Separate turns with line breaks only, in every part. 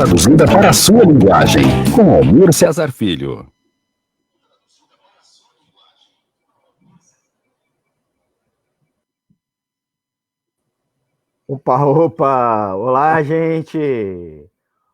traduzida para a sua linguagem, com Almir Cesar Filho.
Opa, opa! Olá, gente!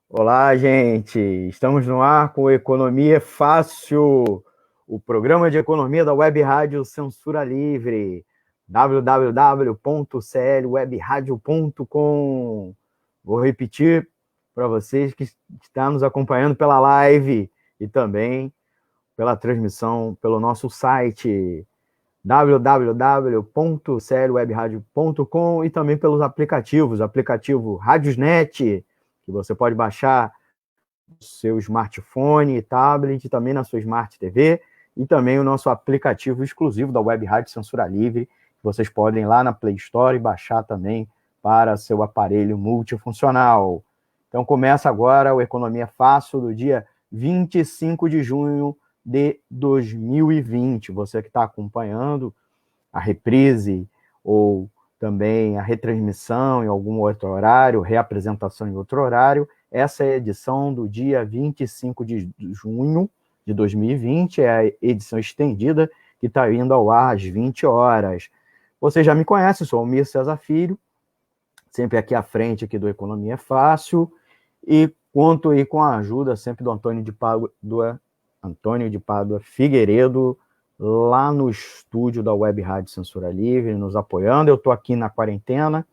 Olá, gente! Estamos no ar com Economia Fácil, o programa de economia da Web Rádio Censura Livre, www.clwebradio.com. Vou repetir para vocês que estão nos acompanhando pela live e também pela transmissão pelo nosso site www.clwebradio.com e também pelos aplicativos, aplicativo Radiosnet, que você pode baixar no seu smartphone, tablet, e também na sua Smart TV, e também o nosso aplicativo exclusivo da Web Rádio Censura Livre, que vocês podem ir lá na Play Store e baixar também para seu aparelho multifuncional. Então começa agora o Economia Fácil do dia 25 de junho de 2020. Você que está acompanhando a reprise ou também a retransmissão em algum outro horário, reapresentação em outro horário, essa é a edição do dia 25 de junho de 2020, é a edição estendida que está indo ao ar às 20 horas. Você já me conhece, sou o Almir Cesar Filho, sempre aqui à frente aqui do Economia Fácil, e conto aí com a ajuda sempre do Antônio de Pádua Figueiredo, lá no estúdio da Web Rádio Censura Livre, nos apoiando. Eu estou aqui na quarentena,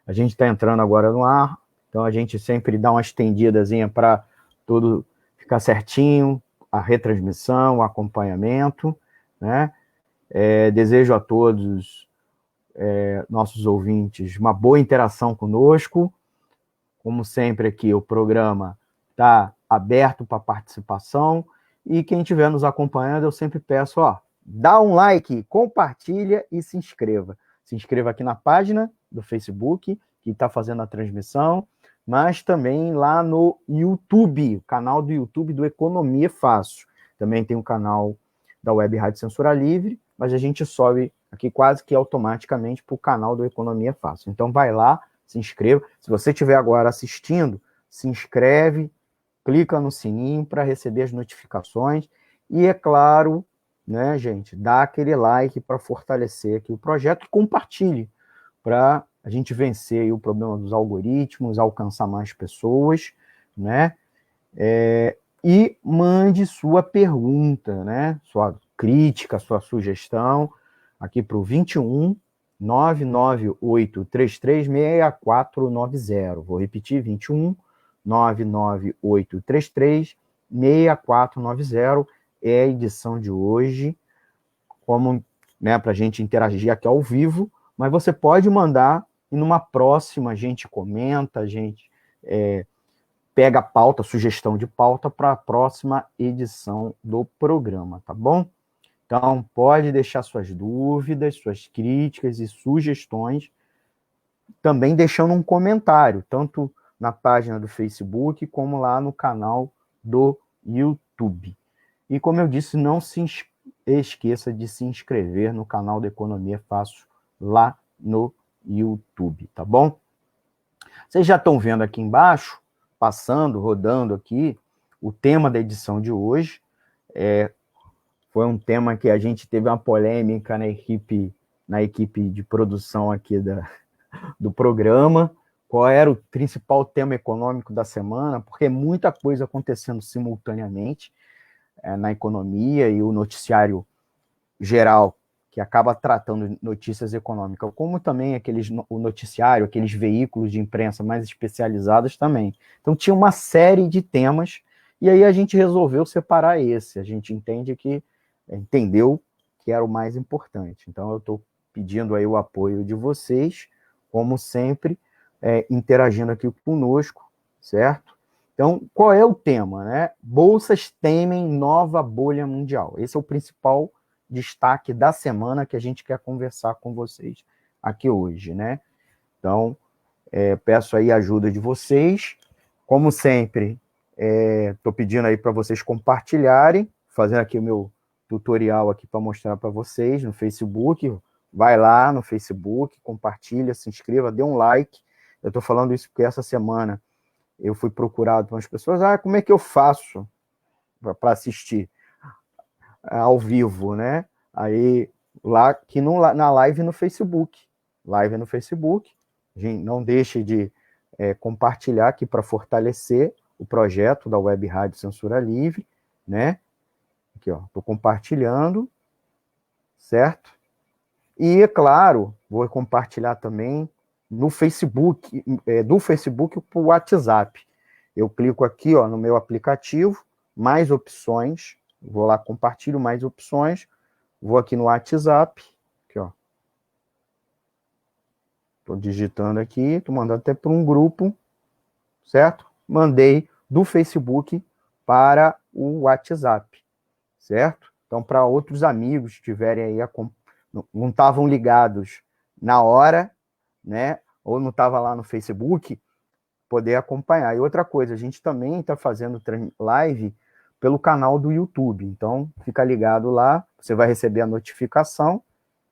a gente está entrando agora no ar, então a gente sempre dá uma estendidazinha para tudo ficar certinho, a retransmissão, o acompanhamento, né? Desejo a todos nossos ouvintes uma boa interação conosco. Como sempre aqui, o programa está aberto para participação, e quem estiver nos acompanhando, eu sempre peço, dá um like, compartilha e se inscreva. Se inscreva aqui na página do Facebook, que está fazendo a transmissão, mas também lá no YouTube, o canal do YouTube do Economia Fácil. Também tem o canal da Web Rádio Censura Livre, mas a gente sobe aqui quase que automaticamente para o canal do Economia Fácil. Então vai lá, se inscreva. Se você estiver agora assistindo, se inscreve, clica no sininho para receber as notificações e, é claro, né, gente, dá aquele like para fortalecer aqui o projeto e compartilhe para a gente vencer aí o problema dos algoritmos, alcançar mais pessoas, né? E mande sua pergunta, né? Sua crítica, sua sugestão aqui para o 21 998336490. Vou repetir, 21 998336490 é a edição de hoje, como, né, para a gente interagir aqui ao vivo, mas você pode mandar e numa próxima a gente comenta, a gente pega a pauta, sugestão de pauta para a próxima edição do programa, tá bom? Então, pode deixar suas dúvidas, suas críticas e sugestões, também deixando um comentário, tanto na página do Facebook, como lá no canal do YouTube. E como eu disse, não se esqueça de se inscrever no canal da Economia Fácil lá no YouTube, tá bom? Vocês já estão vendo aqui embaixo, passando, rodando aqui, o tema da edição de hoje. Foi um tema que a gente teve uma polêmica na equipe de produção aqui do programa. Qual era o principal tema econômico da semana, porque muita coisa acontecendo simultaneamente na economia, e o noticiário geral, que acaba tratando notícias econômicas, como também o noticiário, aqueles veículos de imprensa mais especializados também. Então tinha uma série de temas, e aí a gente resolveu separar esse. A gente entendeu que era o mais importante. Então eu estou pedindo aí o apoio de vocês, como sempre, interagindo aqui conosco, certo? Então, qual é o tema, né? Bolsas temem nova bolha mundial. Esse é o principal destaque da semana que a gente quer conversar com vocês aqui hoje, né? Então, peço aí a ajuda de vocês. Como sempre, estou pedindo aí para vocês compartilharem, fazendo aqui o meu tutorial aqui para mostrar para vocês no Facebook. Vai lá no Facebook, compartilha, se inscreva, dê um like. Eu estou falando isso porque essa semana eu fui procurado por umas pessoas, como é que eu faço para assistir ao vivo, né? Aí, lá, que na live no Facebook. Live no Facebook. Gente, não deixe de compartilhar aqui para fortalecer o projeto da Web Rádio Censura Livre, né? Aqui, ó, estou compartilhando, certo? E, é claro, vou compartilhar também no Facebook, do Facebook para o WhatsApp. Eu clico aqui, ó, no meu aplicativo, mais opções, vou lá, compartilho mais opções, vou aqui no WhatsApp, aqui, ó. Estou digitando aqui, estou mandando até para um grupo, certo? Mandei do Facebook para o WhatsApp, certo? Então, para outros amigos que estiverem aí, não estavam ligados na hora, né? Ou não estava lá no Facebook, poder acompanhar. E outra coisa, a gente também está fazendo live pelo canal do YouTube. Então, fica ligado lá, você vai receber a notificação,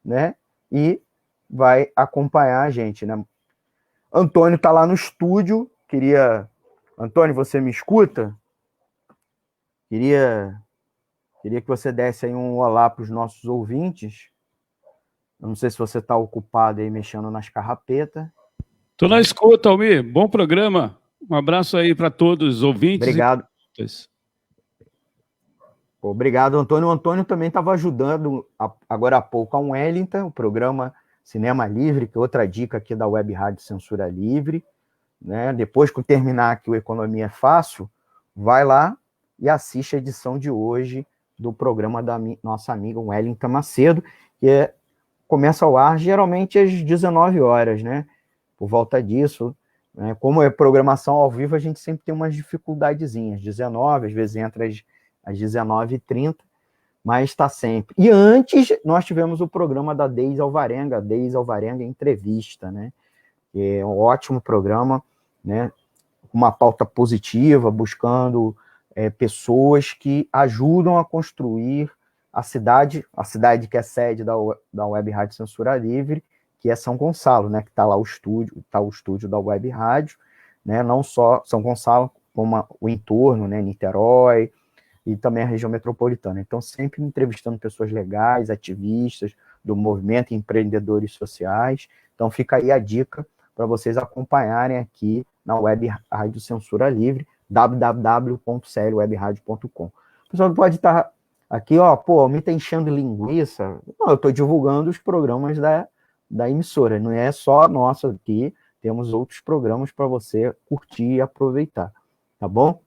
né? E vai acompanhar a gente, né? Antônio está lá no estúdio. Antônio, você me escuta? Queria que você desse aí um olá para os nossos ouvintes. Eu não sei se você está ocupado aí mexendo nas carrapetas.
Estou na escuta, Almir. Bom programa. Um abraço aí para todos os ouvintes.
Obrigado. Obrigado, Antônio. O Antônio também estava ajudando agora há pouco a Wellington, o programa Cinema Livre, que é outra dica aqui da Web Rádio Censura Livre. Né? Depois que eu terminar aqui o Economia é Fácil, vai lá e assiste a edição de hoje do programa da nossa amiga Wellington Macedo, que começa ao ar geralmente às 19 horas, né? Por volta disso, né? Como é programação ao vivo, a gente sempre tem umas dificuldadezinhas, 19, às vezes entra às 19h30, mas está sempre. E antes, nós tivemos o programa da Deise Alvarenga Entrevista, né? Que é um ótimo programa, né? Uma pauta positiva, buscando pessoas que ajudam a construir a cidade que é sede da Web Rádio Censura Livre, que é São Gonçalo, né? Que está lá o estúdio da Web Rádio, né? Não só São Gonçalo, como o entorno, né? Niterói e também a região metropolitana. Então, sempre entrevistando pessoas legais, ativistas do movimento, empreendedores sociais. Então, fica aí a dica para vocês acompanharem aqui na Web Rádio Censura Livre, www.clwebradio.com. O pessoal pode estar aqui, ó, pô, me tá enchendo linguiça. Não, eu estou divulgando os programas da emissora, não é só nossa aqui, temos outros programas para você curtir e aproveitar, tá bom?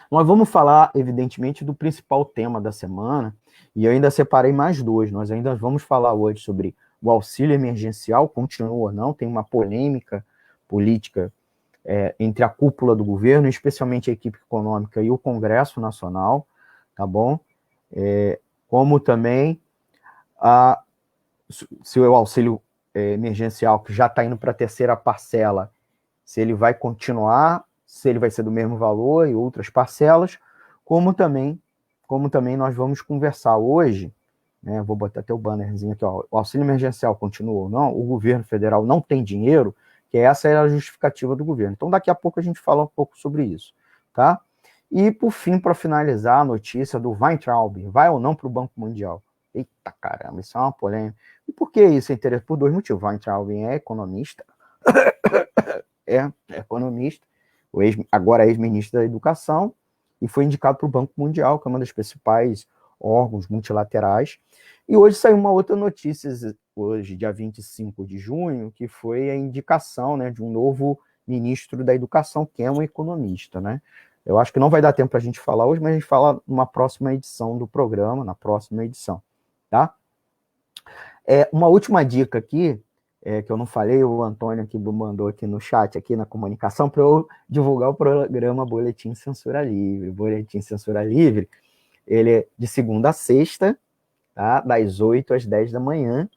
Nós vamos falar, evidentemente, do principal tema da semana, e eu ainda separei mais dois. Nós ainda vamos falar hoje sobre o auxílio emergencial, continua ou não, tem uma polêmica política entre a cúpula do governo, especialmente a equipe econômica e o Congresso Nacional, tá bom? Como também se o auxílio emergencial, que já está indo para a terceira parcela, se ele vai continuar, se ele vai ser do mesmo valor e outras parcelas, como também nós vamos conversar hoje, né, vou botar até o bannerzinho aqui, ó, o auxílio emergencial continua ou não, o governo federal não tem dinheiro, que essa era a justificativa do governo. Então, daqui a pouco a gente fala um pouco sobre isso, tá? E, por fim, para finalizar, a notícia do Weintraub, vai ou não para o Banco Mundial? Eita caramba, isso é uma polêmica. E por que isso é interessante? Por dois motivos. Weintraub é economista, agora ex-ministro da Educação, e foi indicado para o Banco Mundial, que é uma das principais órgãos multilaterais. E hoje saiu uma outra notícia, hoje, dia 25 de junho, que foi a indicação, né, de um novo ministro da Educação, que é um economista, né? Eu acho que não vai dar tempo para a gente falar hoje, mas a gente fala numa próxima edição do programa, na próxima edição, tá? Uma última dica aqui, que eu não falei, o Antônio aqui mandou aqui no chat, aqui na comunicação, para eu divulgar o programa Boletim Censura Livre. O Boletim Censura Livre, ele é de segunda a sexta, tá? Das 8 às 10 da manhã,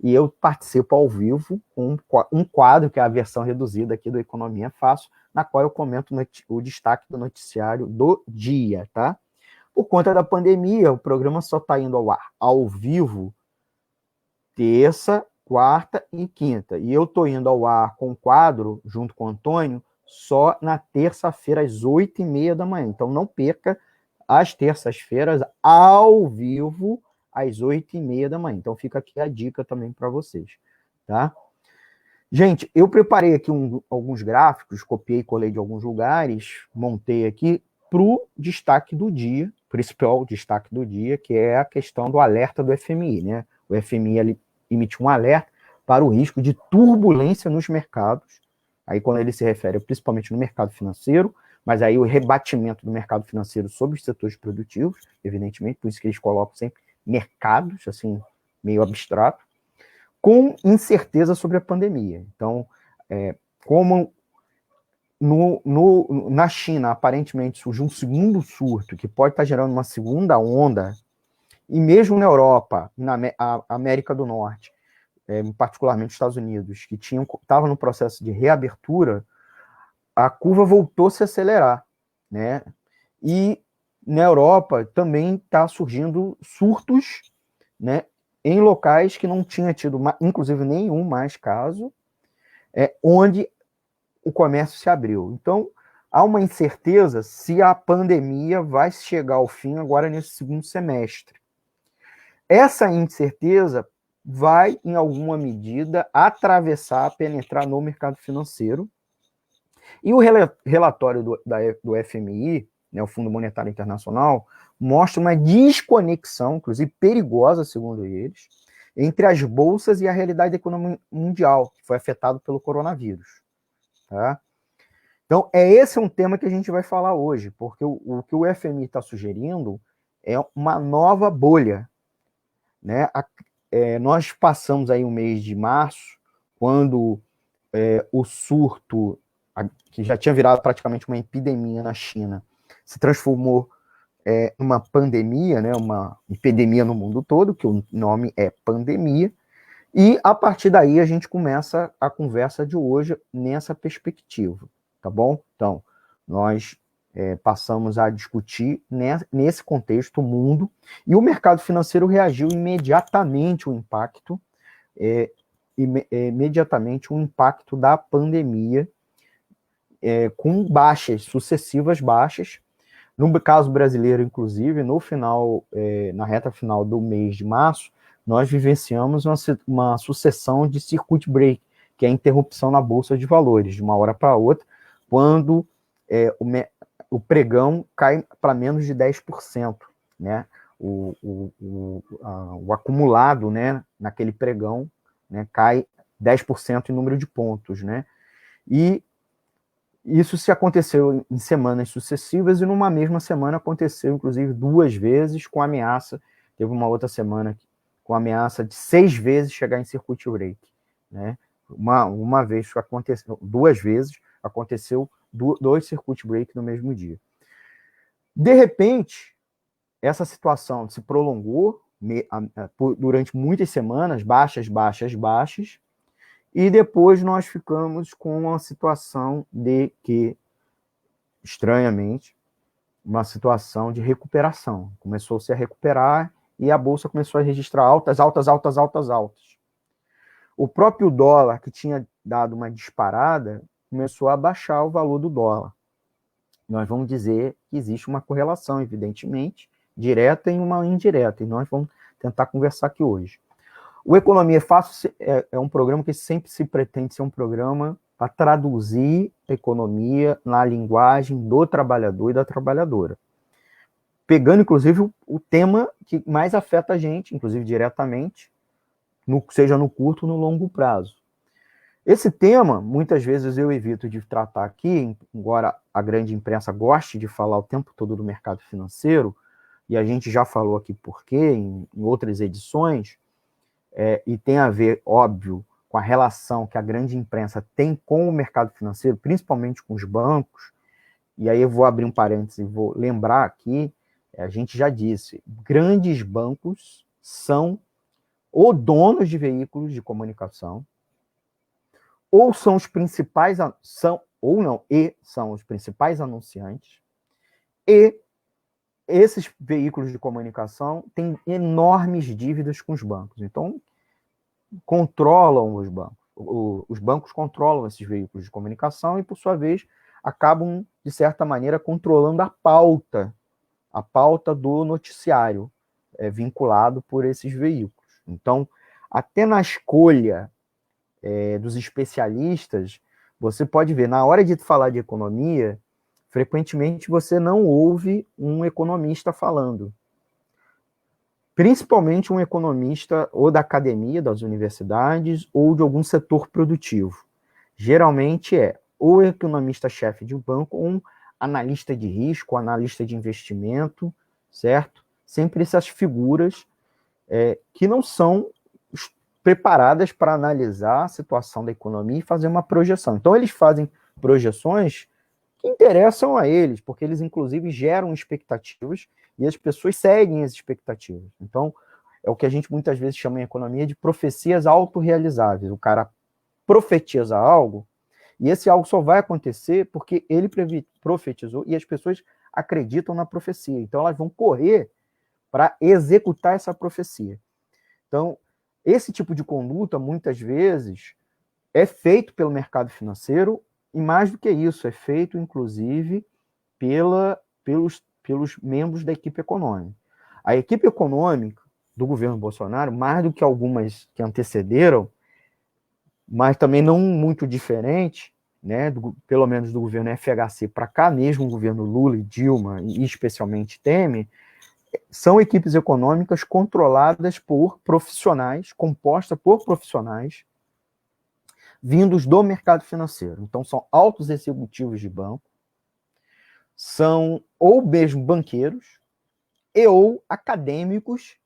e eu participo ao vivo com um quadro, que é a versão reduzida aqui do Economia Fácil, na qual eu comento o destaque do noticiário do dia, tá? Por conta da pandemia, o programa só está indo ao ar ao vivo terça, quarta e quinta. E eu estou indo ao ar com o quadro, junto com o Antônio, só na terça-feira, às 8h30 da manhã. Então, não perca às terças-feiras, ao vivo, às 8h30 da manhã. Então, fica aqui a dica também para vocês, tá? Gente, eu preparei aqui alguns gráficos, copiei e colei de alguns lugares, montei aqui para o destaque do dia, principal destaque do dia, que é a questão do alerta do FMI, né? O FMI emitiu um alerta para o risco de turbulência nos mercados, aí quando ele se refere principalmente no mercado financeiro, mas aí o rebatimento do mercado financeiro sobre os setores produtivos, evidentemente, por isso que eles colocam sempre mercados, assim, meio abstrato, com incerteza sobre a pandemia. Então, como na China, aparentemente, surgiu um segundo surto, que pode estar gerando uma segunda onda, e mesmo na Europa, na América do Norte, particularmente nos Estados Unidos, que estavam no processo de reabertura, a curva voltou a se acelerar, né? E na Europa também está surgindo surtos, né, em locais que não tinha tido, inclusive, nenhum mais caso, onde o comércio se abriu. Então, há uma incerteza se a pandemia vai chegar ao fim agora nesse segundo semestre. Essa incerteza vai, em alguma medida, atravessar, penetrar no mercado financeiro. E o relatório do FMI, né, o Fundo Monetário Internacional, mostra uma desconexão, inclusive perigosa, segundo eles, entre as bolsas e a realidade da economia mundial, que foi afetado pelo coronavírus. Tá? Então, esse é um tema que a gente vai falar hoje, porque o que o FMI está sugerindo é uma nova bolha. Né? Nós passamos aí o mês de março, quando o surto, que já tinha virado praticamente uma epidemia na China, se transformou numa pandemia, né, uma epidemia no mundo todo, que o nome é pandemia, e a partir daí a gente começa a conversa de hoje nessa perspectiva, tá bom? Então, nós passamos a discutir nesse contexto o mundo, e o mercado financeiro reagiu imediatamente ao impacto, imediatamente o impacto da pandemia, com sucessivas baixas. No caso brasileiro, inclusive, no final, na reta final do mês de março, nós vivenciamos uma sucessão de circuit break, que é a interrupção na Bolsa de Valores, de uma hora para outra, quando o pregão cai para menos de 10%, né? O acumulado, né, naquele pregão, né, cai 10% em número de pontos, né? E isso se aconteceu em semanas sucessivas, e numa mesma semana aconteceu, inclusive, 2 vezes com ameaça. Teve uma outra semana com ameaça de 6 vezes chegar em circuit break, né? Uma vez aconteceu, 2 vezes aconteceu 2 circuit break no mesmo dia. De repente, essa situação se prolongou durante muitas semanas, baixas, e depois nós ficamos com uma situação de que, estranhamente, uma situação de recuperação. Começou-se a recuperar e a Bolsa começou a registrar altas. O próprio dólar, que tinha dado uma disparada, começou a baixar o valor do dólar. Nós vamos dizer que existe uma correlação, evidentemente, direta e uma indireta, e nós vamos tentar conversar aqui hoje. O Economia Fácil é um programa que sempre se pretende ser um programa para traduzir a economia na linguagem do trabalhador e da trabalhadora. Pegando, inclusive, o tema que mais afeta a gente, inclusive diretamente, seja no curto ou no longo prazo. Esse tema, muitas vezes eu evito de tratar aqui, embora a grande imprensa goste de falar o tempo todo do mercado financeiro, e a gente já falou aqui por quê, em outras edições, e tem a ver, óbvio, com a relação que a grande imprensa tem com o mercado financeiro, principalmente com os bancos. E aí eu vou abrir um parênteses e vou lembrar aqui, a gente já disse, grandes bancos são ou donos de veículos de comunicação, ou são os principais, são os principais anunciantes, e esses veículos de comunicação têm enormes dívidas com os bancos. Então, controlam os bancos. Os bancos controlam esses veículos de comunicação e, por sua vez, acabam, de certa maneira, controlando a pauta do noticiário, vinculado por esses veículos. Então, até na escolha dos especialistas, você pode ver, na hora de falar de economia, frequentemente você não ouve um economista falando. Principalmente um economista ou da academia, das universidades, ou de algum setor produtivo. Geralmente é ou o economista-chefe de um banco, ou um analista de risco, analista de investimento, certo? Sempre essas figuras que não são preparadas para analisar a situação da economia e fazer uma projeção. Então, eles fazem projeções que interessam a eles, porque eles, inclusive, geram expectativas e as pessoas seguem as expectativas. Então, é o que a gente muitas vezes chama em economia de profecias autorrealizáveis. O cara profetiza algo e esse algo só vai acontecer porque ele profetizou e as pessoas acreditam na profecia. Então, elas vão correr para executar essa profecia. Então, esse tipo de conduta, muitas vezes, é feito pelo mercado financeiro e, mais do que isso, é feito, inclusive, pelos membros da equipe econômica. A equipe econômica do governo Bolsonaro, mais do que algumas que antecederam, mas também não muito diferente, né, pelo menos do governo FHC para cá, mesmo o governo Lula e Dilma, e especialmente Temer, são equipes econômicas controladas por profissionais, compostas por profissionais vindos do mercado financeiro. Então, são altos executivos de banco, são ou mesmo banqueiros e ou acadêmicos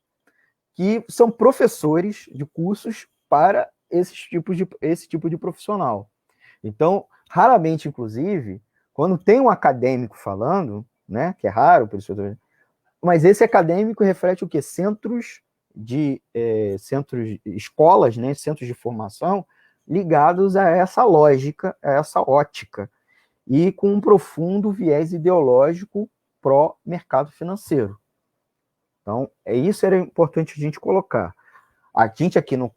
que são professores de cursos para esse tipo de profissional. Então, raramente, inclusive, quando tem um acadêmico falando, né, que é raro, por isso eu tô... mas esse acadêmico reflete o quê? Escolas, né, centros de formação ligados a essa lógica, a essa ótica, e com um profundo viés ideológico pró-mercado financeiro. Então, isso era importante a gente colocar. A gente aqui no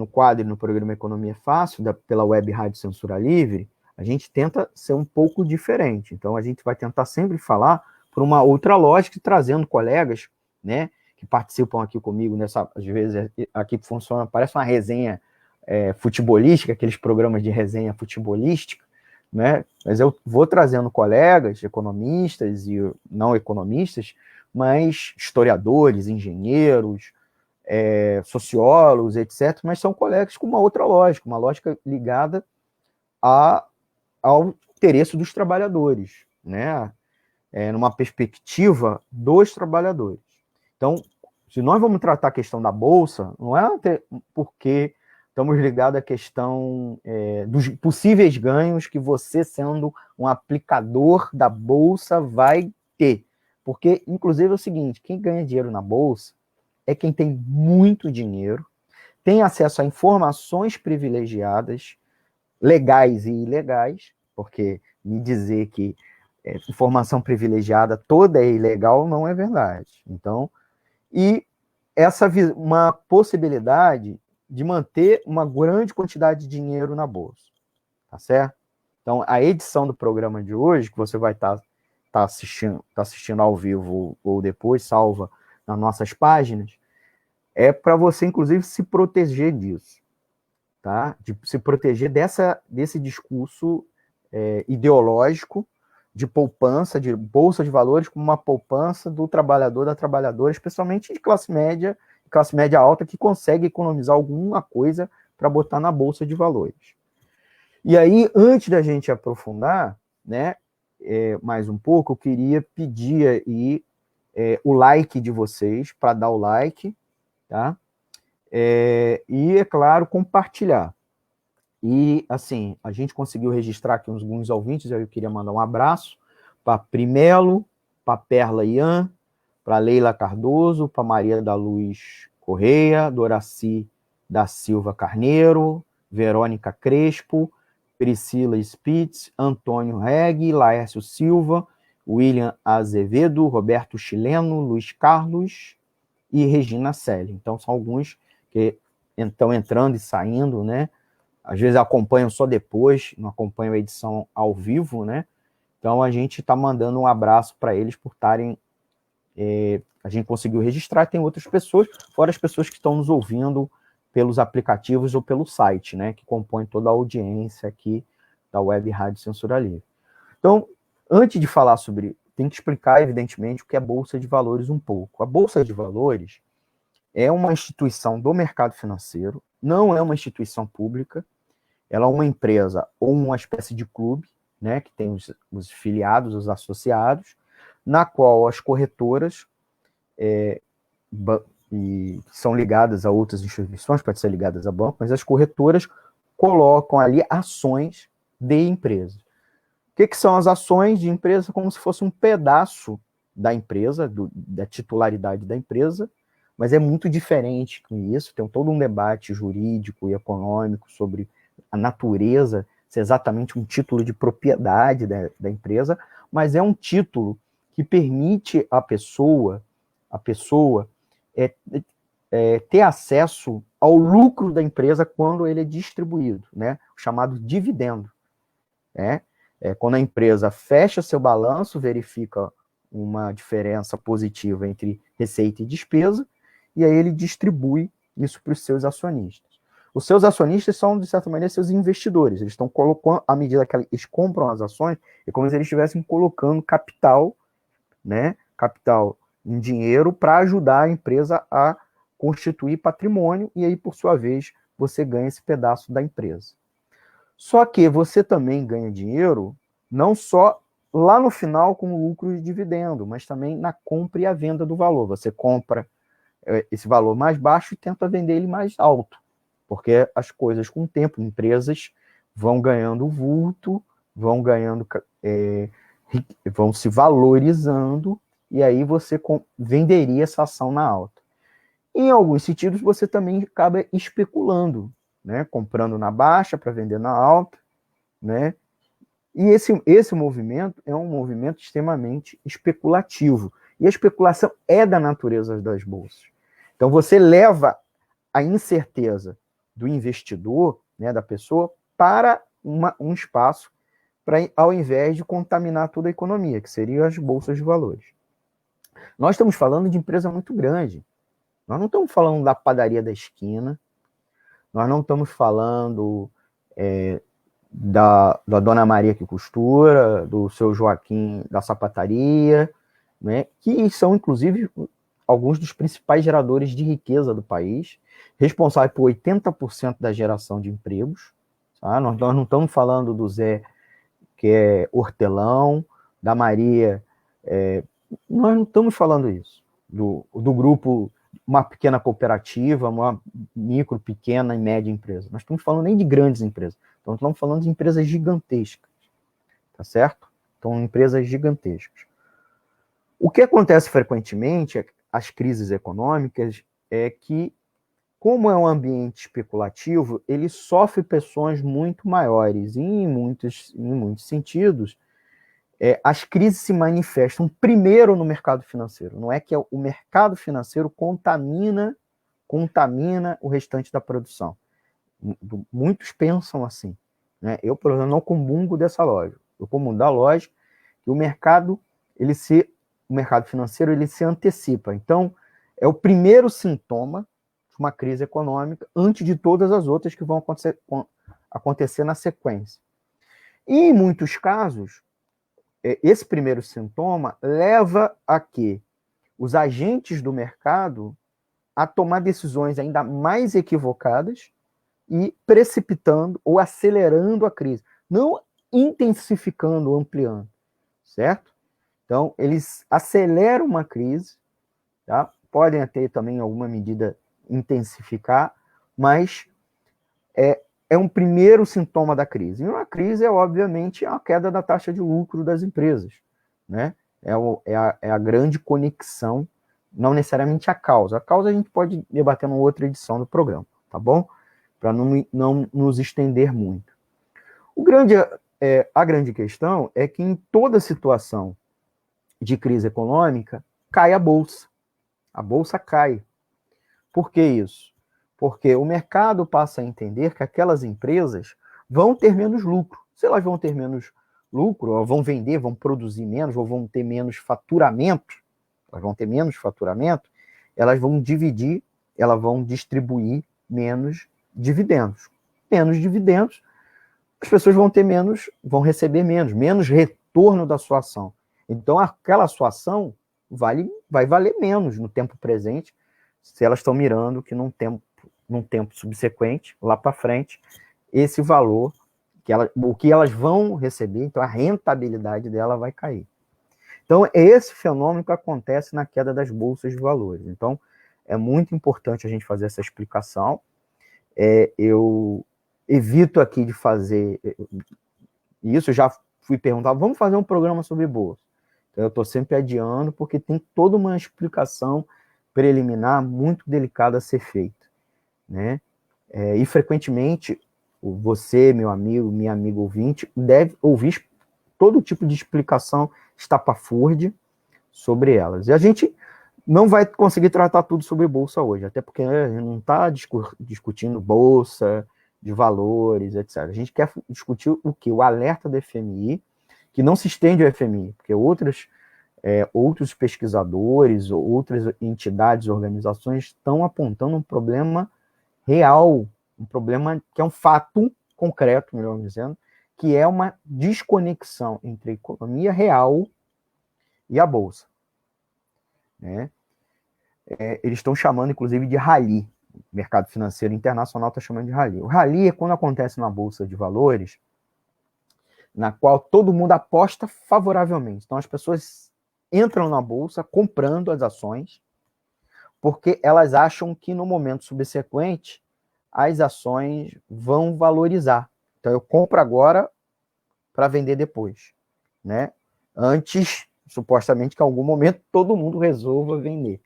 quadro, no programa Economia Fácil, pela Web Rádio Censura Livre, a gente tenta ser um pouco diferente. Então, a gente vai tentar sempre falar por uma outra lógica, trazendo colegas, né, que participam aqui comigo às vezes, aqui funciona, parece uma resenha futebolística, aqueles programas de resenha futebolística, né, mas eu vou trazendo colegas, economistas e não economistas, mas historiadores, engenheiros, sociólogos, etc., mas são colegas com uma outra lógica, uma lógica ligada ao interesse dos trabalhadores, né, numa perspectiva dos trabalhadores. Então, se nós vamos tratar a questão da Bolsa, não é porque estamos ligados à questão dos possíveis ganhos que você, sendo um aplicador da Bolsa, vai ter. Porque, inclusive, é o seguinte, quem ganha dinheiro na Bolsa é quem tem muito dinheiro, tem acesso a informações privilegiadas, legais e ilegais, porque me dizer que informação privilegiada toda é ilegal não é verdade. Então, e uma possibilidade de manter uma grande quantidade de dinheiro na Bolsa, tá certo? Então, a edição do programa de hoje, que você vai estar assistindo ao vivo ou depois, salva nas nossas páginas, é para você, inclusive, se proteger disso, tá? De se proteger desse discurso ideológico de poupança, de bolsa de valores, como uma poupança do trabalhador, da trabalhadora, especialmente de classe média alta, que consegue economizar alguma coisa para botar na bolsa de valores. E aí, antes da gente aprofundar, né, mais um pouco, eu queria pedir aí o like de vocês, para dar o like, tá? E, é claro, compartilhar. E, assim, a gente conseguiu registrar aqui alguns ouvintes, eu queria mandar um abraço para Primelo, para Perla Ian, para Leila Cardoso, para Maria da Luz Correia, Doraci da Silva Carneiro, Verônica Crespo, Priscila Spitz, Antônio Reg, Laércio Silva, William Azevedo, Roberto Chileno, Luiz Carlos e Regina Selle. Então, são alguns que estão entrando e saindo, né? Às vezes acompanham só depois, não acompanham a edição ao vivo, né? Então, a gente está mandando um abraço para eles por estarem... a gente conseguiu registrar, tem outras pessoas, fora as pessoas que estão nos ouvindo pelos aplicativos ou pelo site, né, que compõem toda a audiência aqui da Web Rádio Censura Livre. Então, antes de falar sobre... Tem que explicar, evidentemente, o que é Bolsa de Valores um pouco. A Bolsa de Valores é uma instituição do mercado financeiro, não é uma instituição pública, ela é uma empresa ou uma espécie de clube, né, que tem os filiados, os associados, na qual as corretoras e são ligadas a outras instituições, pode ser ligadas a banco, mas as corretoras colocam ali ações de empresas. O que são as ações de empresa? Como se fosse um pedaço da empresa, da titularidade da empresa, mas é muito diferente com isso, tem todo um debate jurídico e econômico sobre a natureza, se é exatamente um título de propriedade da empresa, mas é um título que permite a pessoa ter acesso ao lucro da empresa quando ele é distribuído, né? O chamado dividendo. Quando a empresa fecha seu balanço, verifica uma diferença positiva entre receita e despesa, e aí ele distribui isso para os seus acionistas. Os seus acionistas são, de certa maneira, seus investidores. Eles estão colocando, à medida que eles compram as ações, é como se eles estivessem colocando capital, né? Capital em dinheiro para ajudar a empresa a constituir patrimônio, e aí, por sua vez, você ganha esse pedaço da empresa. Só que você também ganha dinheiro, não só lá no final com o lucro de dividendo, mas também na compra e a venda do valor. Você compra esse valor mais baixo e tenta vender ele mais alto, porque as coisas com o tempo, empresas vão ganhando vulto, vão se valorizando, e aí você venderia essa ação na alta. Em alguns sentidos, você também acaba especulando, né? Comprando na baixa para vender na alta, né? E esse movimento é um movimento extremamente especulativo. E a especulação é da natureza das bolsas. Então, você leva a incerteza do investidor, né, da pessoa, para um espaço ao invés de contaminar toda a economia, que seriam as bolsas de valores. Nós estamos falando de empresa muito grande. Nós não estamos falando da padaria da esquina, nós não estamos falando da Dona Maria que costura, do seu Joaquim da sapataria, né, que são, inclusive, alguns dos principais geradores de riqueza do país, responsáveis por 80% da geração de empregos. Tá? Nós não estamos falando do Zé, que é hortelão, da Maria, nós não estamos falando isso, do grupo, uma pequena cooperativa, uma micro, pequena e média empresa. Nós estamos falando nem de grandes empresas, então estamos falando de empresas gigantescas, tá certo? Então, empresas gigantescas. O que acontece frequentemente, as crises econômicas, é que, como é um ambiente especulativo, ele sofre pressões muito maiores, e em muitos sentidos, as crises se manifestam primeiro no mercado financeiro. Não é que o mercado financeiro contamina o restante da produção. Muitos pensam assim, né? Eu, por exemplo, não comungo dessa lógica. Eu comungo da lógica que o mercado financeiro ele se antecipa. Então, é o primeiro sintoma de uma crise econômica antes de todas as outras que vão acontecer na sequência. E, em muitos casos, esse primeiro sintoma leva a que os agentes do mercado a tomar decisões ainda mais equivocadas e precipitando ou acelerando a crise, não intensificando ou ampliando, certo? Então, eles aceleram uma crise, tá? Podem até também, em alguma medida, intensificar, mas é um primeiro sintoma da crise. E uma crise obviamente, a queda da taxa de lucro das empresas, né? É a grande conexão, não necessariamente a causa. A causa a gente pode debater numa outra edição do programa, tá bom? Para não nos estender muito. A grande questão é que em toda situação de crise econômica, cai a bolsa. A bolsa cai. Por que isso? Porque o mercado passa a entender que aquelas empresas vão ter menos lucro. Se elas vão ter menos lucro, ou vão vender, vão produzir menos, ou vão ter menos faturamento, elas vão dividir, elas vão distribuir menos dividendos. Menos dividendos, as pessoas vão ter menos, vão receber menos retorno da sua ação. Então, aquela sua ação vai valer menos no tempo presente, se elas estão mirando que num tempo subsequente, lá para frente, esse valor, o que elas vão receber, então a rentabilidade dela vai cair. Então, é esse fenômeno que acontece na queda das bolsas de valores. Então, é muito importante a gente fazer essa explicação. Eu evito aqui de fazer isso, já fui perguntar, vamos fazer um programa sobre bolsa. Então, eu estou sempre adiando, porque tem toda uma explicação preliminar muito delicada a ser feita, né? E frequentemente, você, meu amigo, minha amiga ouvinte, deve ouvir todo tipo de explicação estapafúrdia sobre elas. E a gente não vai conseguir tratar tudo sobre bolsa hoje, até porque a gente não está discutindo bolsa de valores, etc. A gente quer discutir o quê? O alerta do FMI, que não se estende ao FMI, porque outros pesquisadores, outras entidades, organizações estão apontando um problema real, um problema que é um fato concreto, melhor dizendo, que é uma desconexão entre a economia real e a bolsa, né? Eles estão chamando, inclusive, de rally. O mercado financeiro internacional está chamando de rally. O rally é quando acontece na bolsa de valores, na qual todo mundo aposta favoravelmente. Então, as pessoas entram na bolsa comprando as ações, porque elas acham que no momento subsequente as ações vão valorizar. Então, eu compro agora para vender depois, né? Antes, supostamente, que em algum momento todo mundo resolva vender.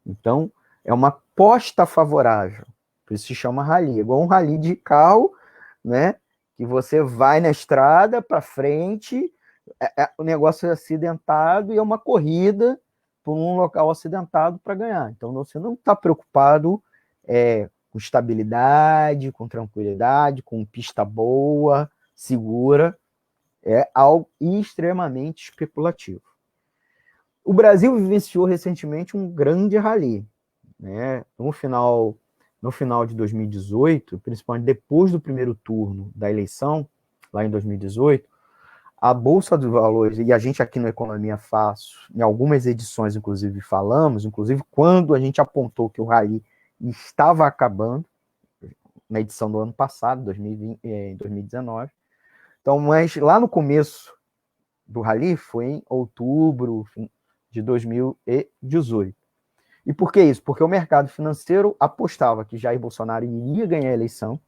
Então, é uma aposta favorável. Por isso se chama rally. Igual um rally de carro, né? Que você vai na estrada para frente, o negócio é acidentado e é uma corrida por um local acidentado para ganhar. Então, você não está preocupado com estabilidade, com tranquilidade, com pista boa, segura. É algo extremamente especulativo. O Brasil vivenciou recentemente um grande rally, né? No final de 2018, principalmente depois do primeiro turno da eleição, lá em 2018, a Bolsa de Valores, e a gente aqui no Economia Fácil, em algumas edições, inclusive, falamos, inclusive quando a gente apontou que o rally estava acabando, na edição do ano passado, 2019. Então, mas lá no começo do rally, foi em outubro de 2018. E por que isso? Porque o mercado financeiro apostava que Jair Bolsonaro iria ganhar a eleição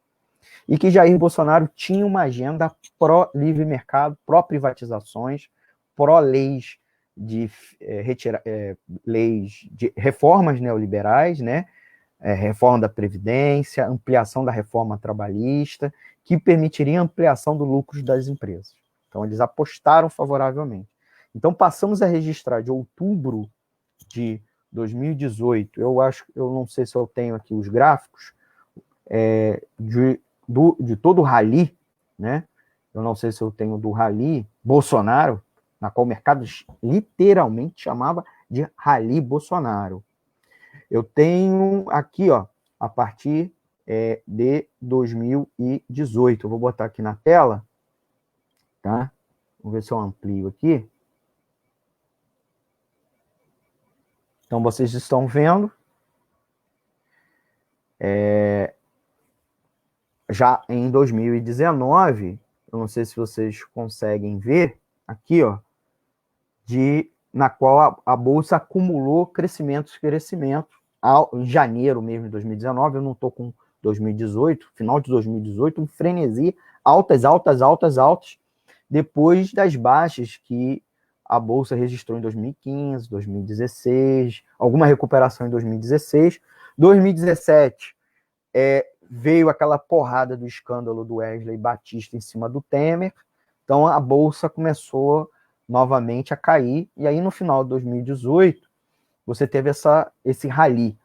e que Jair Bolsonaro tinha uma agenda pró-livre mercado, pró-privatizações, pró-leis de leis de reformas neoliberais, né? Reforma da Previdência, ampliação da reforma trabalhista, que permitiria ampliação do lucro das empresas. Então, eles apostaram favoravelmente. Então, passamos a registrar de outubro de 2018, eu não sei se eu tenho aqui os gráficos, de todo o rally, né? Eu não sei se eu tenho do rally Bolsonaro, na qual o mercado literalmente chamava de rally Bolsonaro. Eu tenho aqui, ó, a partir de 2018. Eu vou botar aqui na tela, tá? Vamos ver se eu amplio aqui. Então, vocês estão vendo. Já em 2019, eu não sei se vocês conseguem ver, aqui, ó, na qual a Bolsa acumulou crescimento, em janeiro mesmo de 2019, eu não estou com 2018, final de 2018, um frenesi, altas, depois das baixas que a Bolsa registrou em 2015, 2016, alguma recuperação em 2016. 2017, veio aquela porrada do escândalo do Wesley Batista em cima do Temer, então a Bolsa começou novamente a cair, e aí no final de 2018, você teve esse rally.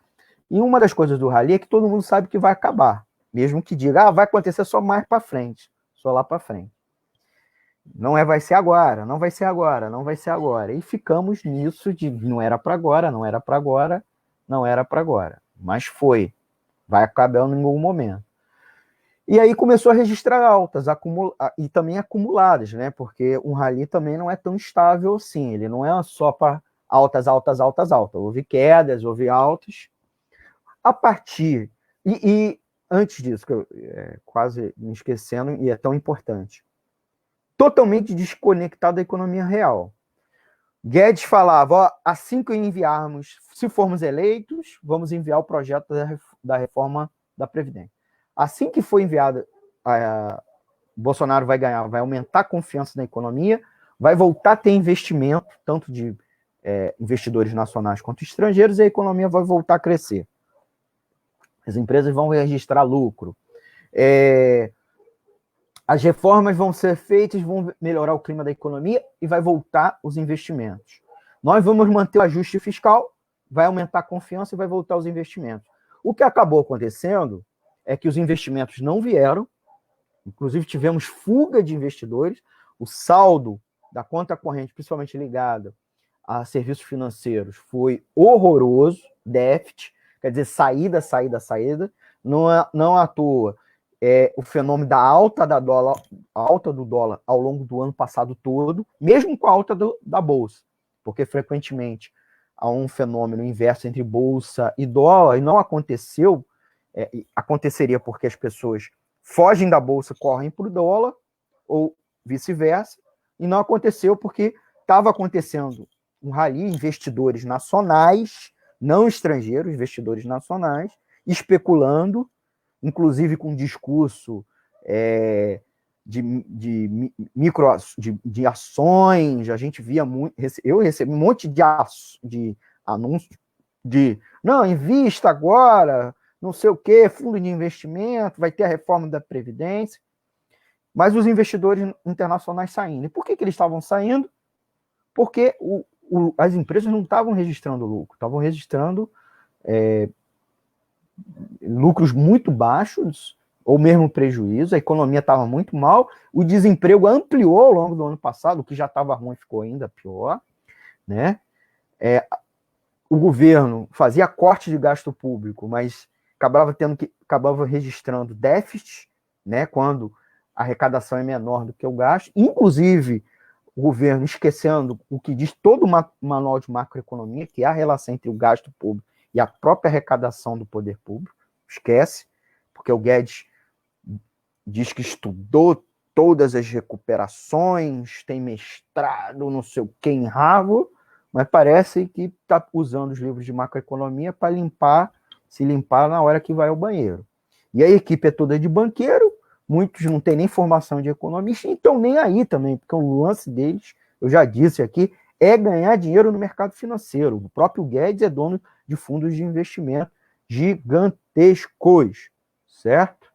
E uma das coisas do rally é que todo mundo sabe que vai acabar, mesmo que diga, vai acontecer só mais para frente, só lá para frente. Não vai ser agora, não vai ser agora, não vai ser agora. E ficamos nisso de não era para agora, não era para agora, não era para agora. Mas foi, vai acabar em algum momento. E aí começou a registrar altas e também acumuladas, né? Porque um rally também não é tão estável assim, ele não é só para altas, altas, altas, altas. Houve quedas, houve altas. A partir... E antes disso, que eu quase me esquecendo, e é tão importante, totalmente desconectado da economia real. Guedes falava, ó, assim que enviarmos, se formos eleitos, vamos enviar o projeto da reforma da Previdência. Assim que for enviado, Bolsonaro vai ganhar, vai aumentar a confiança na economia, vai voltar a ter investimento, tanto de investidores nacionais quanto estrangeiros, e a economia vai voltar a crescer. As empresas vão registrar lucro. As reformas vão ser feitas, vão melhorar o clima da economia e vai voltar os investimentos. Nós vamos manter o ajuste fiscal, vai aumentar a confiança e vai voltar os investimentos. O que acabou acontecendo é que os investimentos não vieram, inclusive tivemos fuga de investidores, o saldo da conta corrente, principalmente ligada a serviços financeiros, foi horroroso, déficit, quer dizer, saída. Não à toa, o fenômeno da alta do dólar ao longo do ano passado todo, mesmo com a alta da Bolsa, porque frequentemente há um fenômeno inverso entre Bolsa e dólar, e não aconteceu, aconteceria porque as pessoas fogem da Bolsa, correm para o dólar, ou vice-versa, e não aconteceu porque estava acontecendo um rally, investidores nacionais, não estrangeiros, investidores nacionais, especulando, inclusive com discurso de ações, a gente via muito, eu recebi um monte de anúncios de, não, invista agora, não sei o quê, fundo de investimento, vai ter a reforma da Previdência, mas os investidores internacionais saindo. E por que eles estavam saindo? Porque as empresas não estavam registrando lucro, estavam registrando lucros muito baixos, ou mesmo prejuízo, a economia estava muito mal, o desemprego ampliou ao longo do ano passado, o que já estava ruim ficou ainda pior, né? O governo fazia corte de gasto público, mas acabava registrando déficit, né, quando a arrecadação é menor do que o gasto, inclusive o governo esquecendo o que diz todo o manual de macroeconomia, que é a relação entre o gasto público e a própria arrecadação do poder público, esquece, porque o Guedes diz que estudou todas as recuperações, tem mestrado, não sei o que, em Harvard, mas parece que está usando os livros de macroeconomia para se limpar na hora que vai ao banheiro. E a equipe é toda de banqueiro, muitos não têm nem formação de economista, então nem aí também, porque o lance deles, eu já disse aqui, é ganhar dinheiro no mercado financeiro. O próprio Guedes é dono de fundos de investimento gigantescos, certo?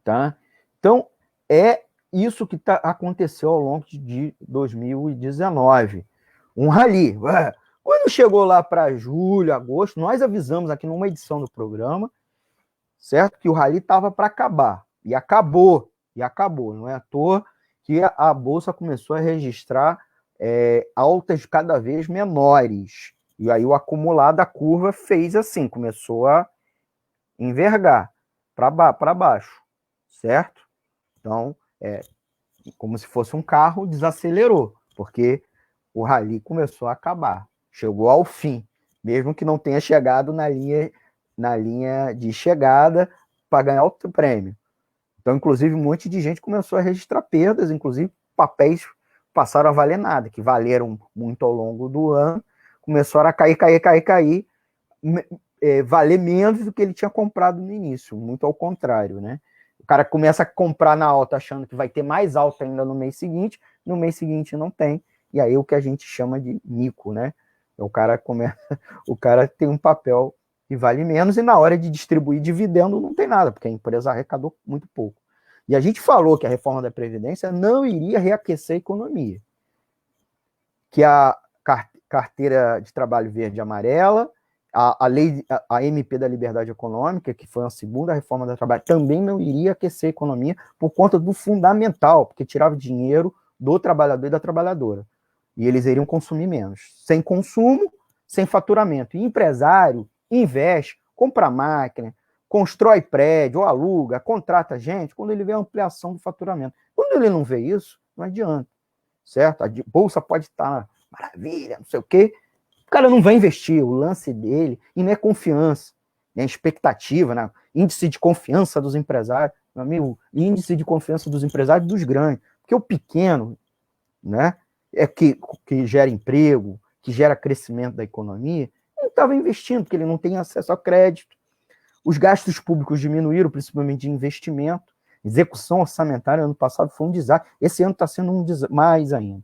Tá? Então, é isso que aconteceu ao longo de 2019. Um rally. Quando chegou lá para julho, agosto, nós avisamos aqui numa edição do programa, certo? Que o rally estava para acabar. E acabou. Não é à toa que a Bolsa começou a registrar altas cada vez menores. E aí o acumulado da curva fez assim, começou a envergar para baixo, certo? Então, como se fosse um carro, desacelerou, porque o rally começou a acabar, chegou ao fim, mesmo que não tenha chegado na linha de chegada para ganhar outro prêmio. Então, inclusive, um monte de gente começou a registrar perdas, inclusive papéis passaram a valer nada, que valeram muito ao longo do ano, começaram a cair, valer menos do que ele tinha comprado no início, muito ao contrário, né? O cara começa a comprar na alta achando que vai ter mais alta ainda no mês seguinte não tem, e aí o que a gente chama de mico, né? O cara tem um papel que vale menos e na hora de distribuir dividendo não tem nada, porque a empresa arrecadou muito pouco. E a gente falou que a reforma da Previdência não iria reaquecer a economia, que a carteira de trabalho verde e amarela, a MP da Liberdade Econômica, que foi a segunda reforma do trabalho, também não iria aquecer a economia por conta do fundamental, porque tirava dinheiro do trabalhador e da trabalhadora. E eles iriam consumir menos. Sem consumo, sem faturamento. E empresário investe, compra máquina, constrói prédio, ou aluga, contrata gente, quando ele vê a ampliação do faturamento. Quando ele não vê isso, não adianta, certo? A bolsa pode estar maravilha, não sei o quê. O cara não vai investir, o lance dele, e não é confiança, é expectativa, né? Índice de confiança dos empresários, meu amigo, índice de confiança dos empresários dos grandes, porque o pequeno, né, é que gera emprego, que gera crescimento da economia, não estava investindo, porque ele não tem acesso a crédito. Os gastos públicos diminuíram, principalmente de investimento. Execução orçamentária ano passado foi um desastre. Esse ano está sendo um desastre, mais ainda.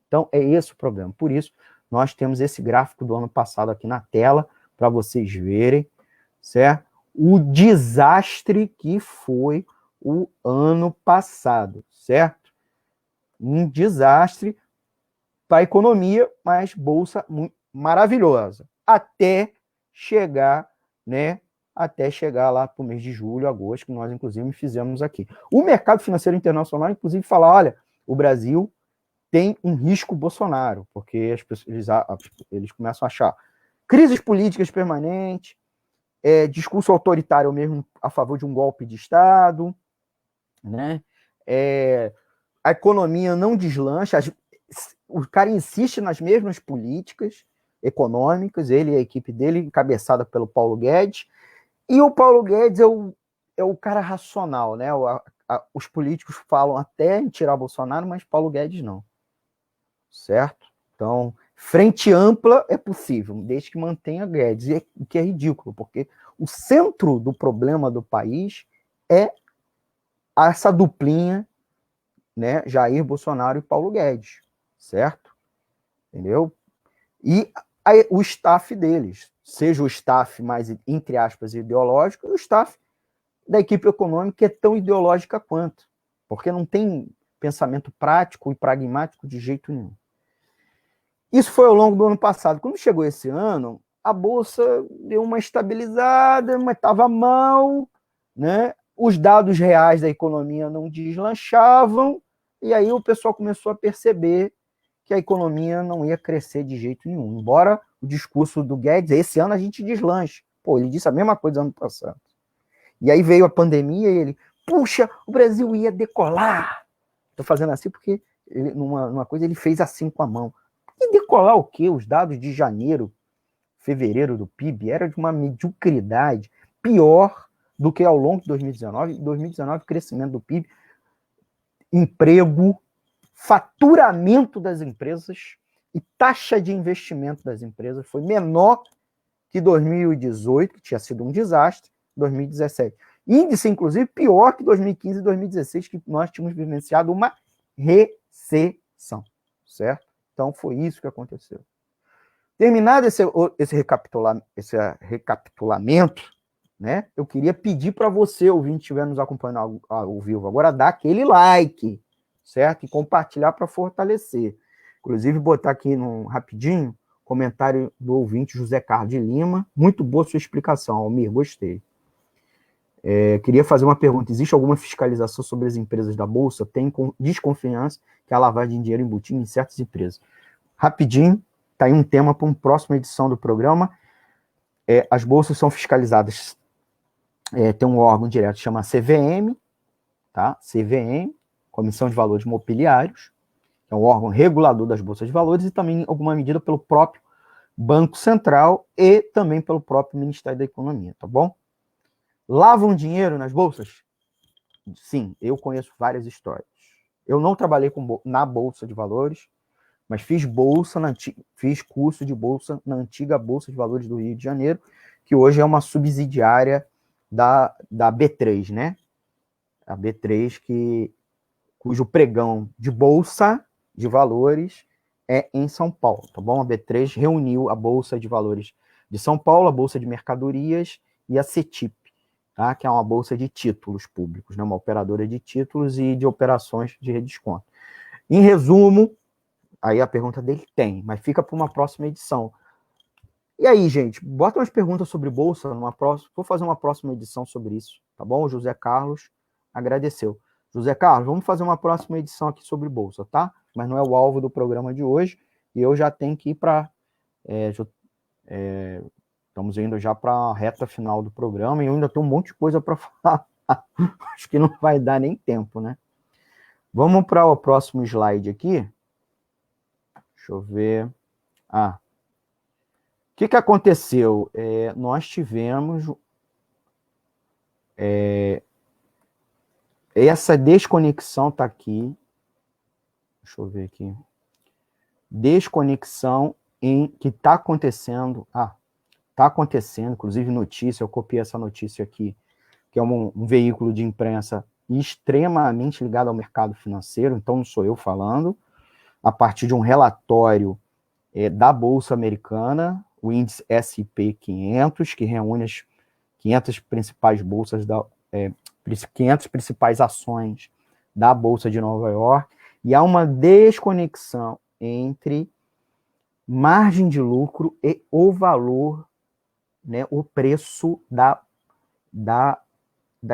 Então, é esse o problema. Por isso, nós temos esse gráfico do ano passado aqui na tela, para vocês verem, certo? O desastre que foi o ano passado, certo? Um desastre para a economia, mas bolsa muito maravilhosa. Até chegar, né? Até chegar lá para o mês de julho, agosto, que nós, inclusive, fizemos aqui. O mercado financeiro internacional, inclusive, fala, olha, o Brasil tem um risco Bolsonaro, porque as pessoas, eles começam a achar crises políticas permanentes, discurso autoritário mesmo a favor de um golpe de Estado, né? A economia não deslancha, o cara insiste nas mesmas políticas econômicas, ele e a equipe dele, encabeçada pelo Paulo Guedes, e o Paulo Guedes é o cara racional, né? Os políticos falam até em tirar Bolsonaro, mas Paulo Guedes não, certo? Então, frente ampla é possível, desde que mantenha Guedes, o que é ridículo, porque o centro do problema do país é essa duplinha, né, Jair Bolsonaro e Paulo Guedes, certo? Entendeu? E o staff deles, seja o staff mais, entre aspas, ideológico, e o staff da equipe econômica que é tão ideológica quanto, porque não tem pensamento prático e pragmático de jeito nenhum. Isso foi ao longo do ano passado. Quando chegou esse ano, a Bolsa deu uma estabilizada, mas estava mal, né? Os dados reais da economia não deslanchavam, e aí o pessoal começou a perceber que a economia não ia crescer de jeito nenhum. Embora o discurso do Guedes, esse ano a gente deslanche. Pô, ele disse a mesma coisa ano passado. E aí veio a pandemia e ele, puxa, o Brasil ia decolar. Estou fazendo assim porque numa coisa ele fez assim com a mão. E decolar o quê? Os dados de janeiro, fevereiro do PIB era de uma mediocridade pior do que ao longo de 2019. Em 2019, crescimento do PIB, emprego, faturamento das empresas e taxa de investimento das empresas foi menor que 2018, que tinha sido um desastre, 2017. Índice, inclusive, pior que 2015 e 2016, que nós tínhamos vivenciado uma recessão, certo? Então, foi isso que aconteceu. Terminado esse recapitulamento, né, eu queria pedir para você, ouvinte, estiver nos acompanhando ao vivo agora, dar aquele like, certo? E compartilhar para fortalecer. Inclusive, botar aqui rapidinho comentário do ouvinte José Carlos de Lima. Muito boa sua explicação, Almir, gostei. Queria fazer uma pergunta. Existe alguma fiscalização sobre as empresas da Bolsa? Tem desconfiança que a lavagem de dinheiro embutinha em certas empresas? Rapidinho, está aí um tema para uma próxima edição do programa. As bolsas são fiscalizadas, tem um órgão direto que chama CVM, tá? CVM, Comissão de Valores Mobiliários, é um órgão regulador das bolsas de valores e também, em alguma medida, pelo próprio Banco Central e também pelo próprio Ministério da Economia, tá bom? Lavam dinheiro nas bolsas? Sim, eu conheço várias histórias. Eu não trabalhei na Bolsa de Valores, mas fiz curso de bolsa na antiga Bolsa de Valores do Rio de Janeiro, que hoje é uma subsidiária da B3, né? A B3, cujo pregão de Bolsa de Valores é em São Paulo, tá bom? A B3 reuniu a Bolsa de Valores de São Paulo, a Bolsa de Mercadorias e a CETIP, tá? Que é uma bolsa de títulos públicos, né? Uma operadora de títulos e de operações de redesconto. Em resumo, aí a pergunta dele tem, mas fica para uma próxima edição. E aí, gente, bota umas perguntas sobre bolsa numa próxima. Vou fazer uma próxima edição sobre isso, tá bom? O José Carlos agradeceu. José Carlos, vamos fazer uma próxima edição aqui sobre bolsa, tá? Mas não é o alvo do programa de hoje, e eu já tenho que ir para... estamos indo já para a reta final do programa, e eu ainda tenho um monte de coisa para falar. Acho que não vai dar nem tempo, né? Vamos para o próximo slide aqui. Deixa eu ver. O que aconteceu? Nós tivemos essa desconexão está aqui. Deixa eu ver aqui. Desconexão que está acontecendo. Está acontecendo, inclusive notícia, eu copiei essa notícia aqui, que é um veículo de imprensa extremamente ligado ao mercado financeiro, então não sou eu falando, a partir de um relatório da Bolsa Americana, o índice S&P 500, que reúne as 500 principais bolsas, 500 principais ações da Bolsa de Nova York, e há uma desconexão entre margem de lucro e o valor, né, o preço da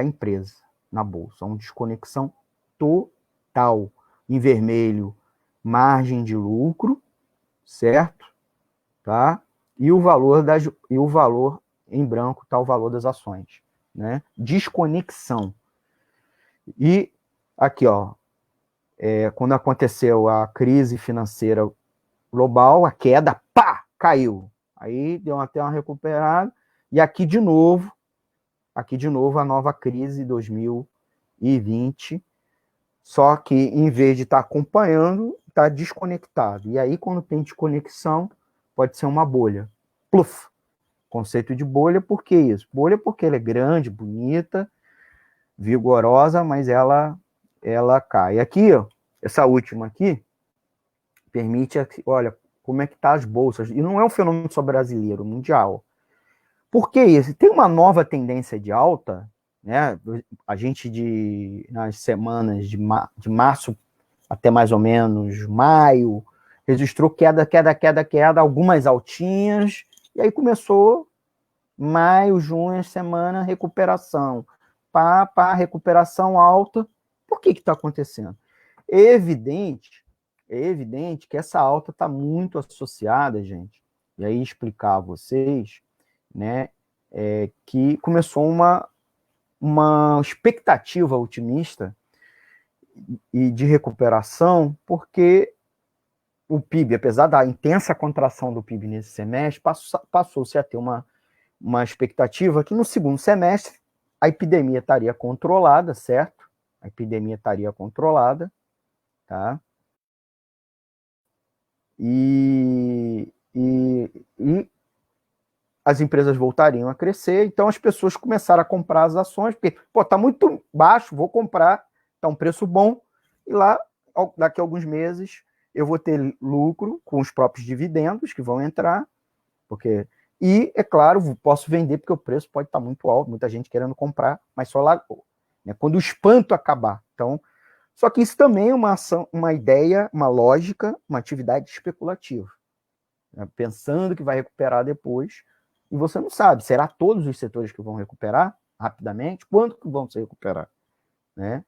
empresa na Bolsa. Uma desconexão total. Em vermelho, margem de lucro, certo? Tá? E o valor em branco está o valor das ações, né? Desconexão. E aqui, quando aconteceu a crise financeira global, a queda, caiu. Aí deu até uma recuperada, e aqui de novo a nova crise 2020, só que em vez de estar acompanhando, está desconectado. E aí, quando tem desconexão, pode ser uma bolha. Pluf! Conceito de bolha, por que isso? Bolha porque ela é grande, bonita, vigorosa, mas ela cai. Aqui, essa última aqui, permite, olha, como é que tá as bolsas. E não é um fenômeno só brasileiro, mundial. Por que isso? Tem uma nova tendência de alta, né? A gente, nas semanas de março até mais ou menos maio, registrou queda, algumas altinhas, e aí começou maio, junho, semana, recuperação. Recuperação alta. Por que está acontecendo? É evidente que essa alta está muito associada, gente, e aí explicar a vocês, né, que começou uma expectativa otimista e de recuperação, porque o PIB, apesar da intensa contração do PIB nesse semestre, passou-se a ter uma expectativa que no segundo semestre a epidemia estaria controlada, certo? A epidemia estaria controlada, tá? E as empresas voltariam a crescer, então as pessoas começaram a comprar as ações, porque, tá muito baixo, vou comprar, tá um preço bom, e lá, daqui a alguns meses, eu vou ter lucro com os próprios dividendos que vão entrar, e, é claro, posso vender, porque o preço pode estar muito alto, muita gente querendo comprar, mas só lá, né, quando o espanto acabar. Então, só que isso também é uma ideia, uma lógica, uma atividade especulativa, né, pensando que vai recuperar depois, e você não sabe, será todos os setores que vão recuperar rapidamente? Quanto que vão se recuperar? Né?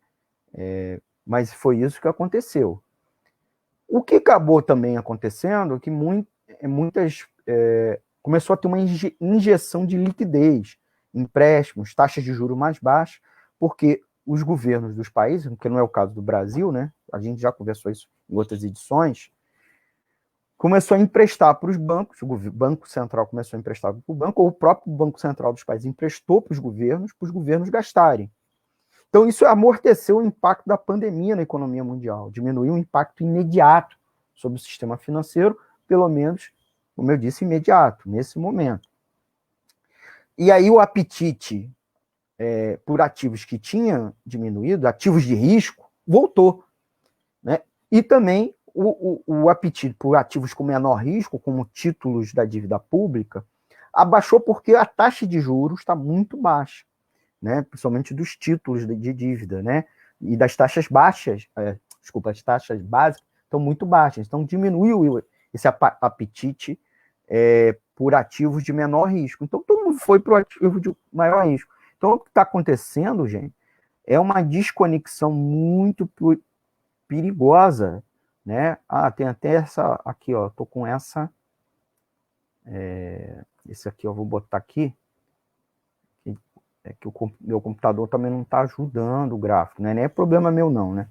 Mas foi isso que aconteceu. O que acabou também acontecendo é que começou a ter uma injeção de liquidez, empréstimos, taxas de juros mais baixas, porque os governos dos países, que não é o caso do Brasil, né? A gente já conversou isso em outras edições, começou a emprestar para os bancos, o Banco Central começou a emprestar para o banco, ou o próprio Banco Central dos países emprestou para os governos gastarem. Então, isso amorteceu o impacto da pandemia na economia mundial, diminuiu o impacto imediato sobre o sistema financeiro, pelo menos, como eu disse, imediato, nesse momento. E aí o apetite por ativos que tinha diminuído, ativos de risco, voltou. Né? E também o apetite por ativos com menor risco, como títulos da dívida pública, abaixou porque a taxa de juros está muito baixa, né? Principalmente dos títulos de dívida, né? E das taxas baixas, as taxas básicas estão muito baixas, então diminuiu esse apetite por ativos de menor risco. Então todo mundo foi para o ativo de maior risco. Então o que está acontecendo, gente, é uma desconexão muito perigosa, né? Tem até essa aqui, ó, tô com essa, esse aqui eu vou botar aqui, é que o meu computador também não está ajudando o gráfico, né? Nem é problema meu não, né?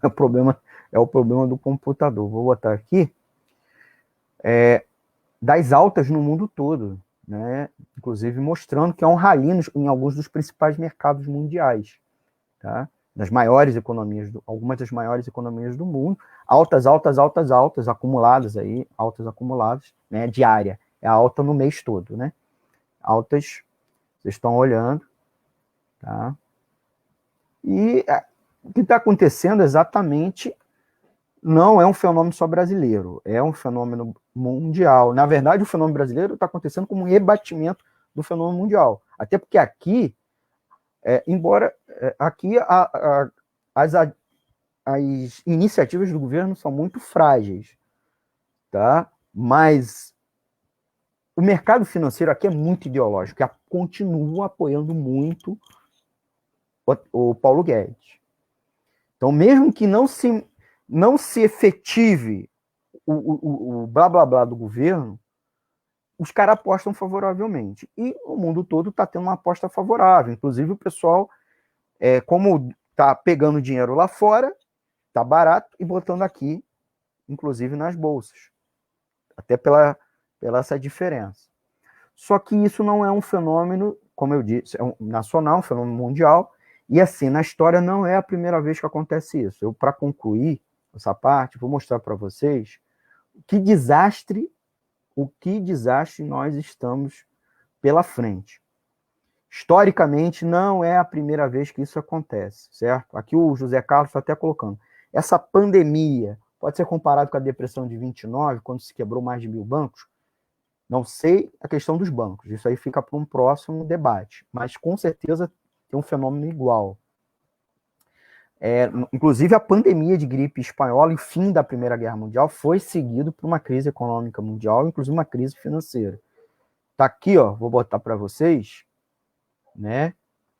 É o problema do computador. Vou botar aqui, das altas no mundo todo, né? Inclusive mostrando que é um rally em alguns dos principais mercados mundiais, tá? Das maiores economias, algumas das maiores economias do mundo, altas, acumuladas aí, altas acumuladas, né? Diária, é a alta no mês todo, né? Altas, vocês estão olhando, tá? E o que está acontecendo exatamente não é um fenômeno só brasileiro, é um fenômeno mundial. Na verdade, o fenômeno brasileiro está acontecendo como um rebatimento do fenômeno mundial. Até porque aqui, embora aqui as iniciativas do governo são muito frágeis, tá? Mas o mercado financeiro aqui é muito ideológico, que continua apoiando muito o Paulo Guedes. Então, mesmo que não se efetive o blá blá blá do governo, os caras apostam favoravelmente. E o mundo todo está tendo uma aposta favorável. Inclusive, o pessoal, como está pegando dinheiro lá fora, está barato, e botando aqui, inclusive nas bolsas. Até pela essa diferença. Só que isso não é um fenômeno, como eu disse, é um nacional, um fenômeno mundial. E assim, na história não é a primeira vez que acontece isso. Eu, para concluir essa parte, vou mostrar para vocês o que desastre nós estamos pela frente. Historicamente, não é a primeira vez que isso acontece, certo? Aqui o José Carlos está até colocando. Essa pandemia pode ser comparado com a depressão de 29, quando se quebrou mais de 1.000 bancos? Não sei a questão dos bancos, isso aí fica para um próximo debate, mas com certeza tem um fenômeno igual. Inclusive, a pandemia de gripe espanhola e o fim da Primeira Guerra Mundial foi seguido por uma crise econômica mundial, inclusive uma crise financeira. Tá aqui, ó, vou botar para vocês, né?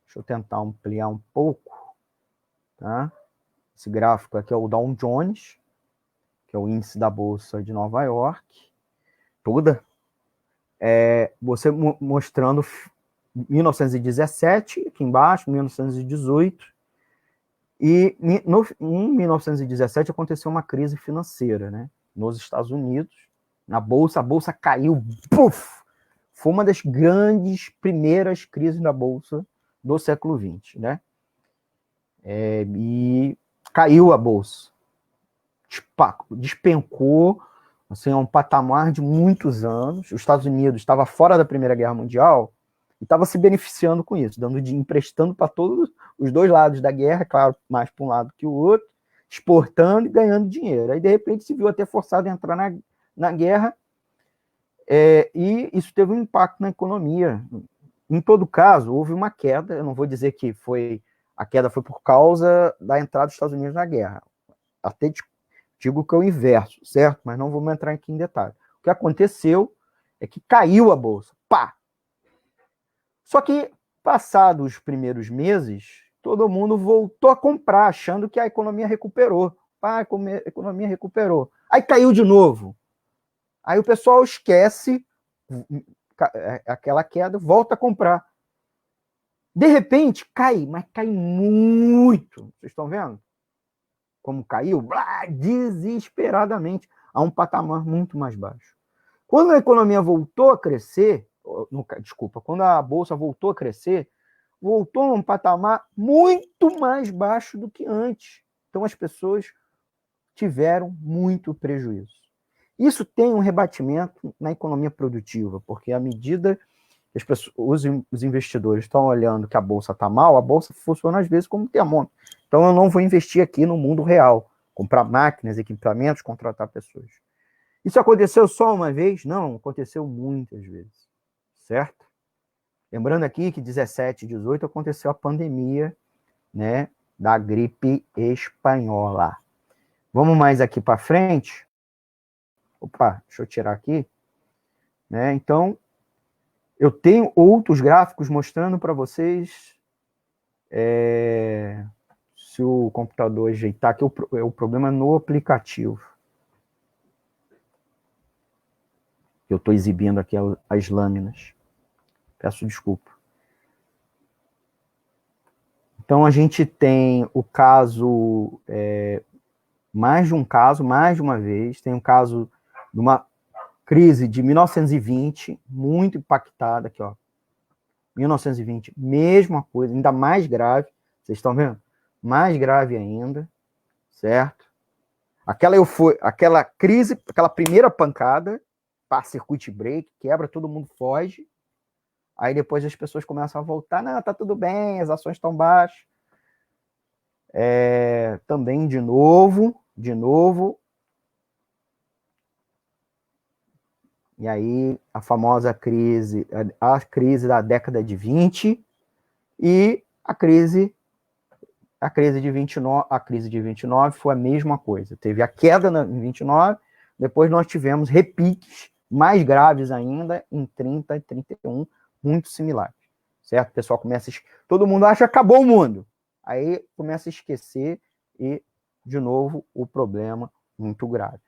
Deixa eu tentar ampliar um pouco, tá? Esse gráfico aqui é o Dow Jones, que é o índice da Bolsa de Nova York, toda. Você mostrando 1917, aqui embaixo, 1918, e em 1917 aconteceu uma crise financeira, né? Nos Estados Unidos, a bolsa caiu, puf! Foi uma das grandes primeiras crises da bolsa do século XX, né? E caiu a bolsa, despencou, assim, a um patamar de muitos anos. Os Estados Unidos estava fora da Primeira Guerra Mundial e estava se beneficiando com isso, emprestando para todos os dois lados da guerra, claro, mais para um lado que o outro, exportando e ganhando dinheiro. Aí, de repente, se viu até forçado a entrar na guerra, e isso teve um impacto na economia. Em todo caso, houve uma queda. Eu não vou dizer que a queda foi por causa da entrada dos Estados Unidos na guerra. Até digo que é o inverso, certo? Mas não vamos entrar aqui em detalhe. O que aconteceu é que caiu a bolsa. Pá! Só que, passados os primeiros meses, todo mundo voltou a comprar, achando que a economia recuperou. A economia recuperou. Aí caiu de novo. Aí o pessoal esquece aquela queda, volta a comprar. De repente, cai, mas cai muito. Vocês estão vendo? Como caiu? Desesperadamente, a um patamar muito mais baixo. Quando a economia voltou a crescer, quando a bolsa voltou a crescer, voltou a um patamar muito mais baixo do que antes. Então as pessoas tiveram muito prejuízo. Isso tem um rebatimento na economia produtiva, porque à medida que os investidores estão olhando que a bolsa está mal, a bolsa funciona às vezes como termômetro. Então eu não vou investir aqui no mundo real, comprar máquinas, equipamentos, contratar pessoas. Isso aconteceu só uma vez? Não, aconteceu muitas vezes, certo? Lembrando aqui que 17 e 18 aconteceu a pandemia, né, da gripe espanhola. Vamos mais aqui para frente. Opa, deixa eu tirar aqui. Né? Então, eu tenho outros gráficos mostrando para vocês Se o computador ajeitar, que o problema é no aplicativo. Eu estou exibindo aqui as lâminas. Peço desculpa. Então, a gente tem o caso, mais de uma vez, tem um caso de uma crise de 1920, muito impactada aqui, ó. 1920, mesma coisa, ainda mais grave. Vocês estão vendo? Mais grave ainda, certo? Aquela crise, aquela primeira pancada, passa circuit break, quebra, todo mundo foge. Aí depois as pessoas começam a voltar, não, tá tudo bem, as ações estão baixas. Também, de novo. E aí, a famosa crise, a crise da década de 20 e a crise de 29, a crise de 29 foi a mesma coisa. Teve a queda em 29, depois nós tivemos repiques mais graves ainda em 30 e 31, muito similares, certo? O pessoal todo mundo acha que acabou o mundo. Aí começa a esquecer e, de novo, o problema muito grave,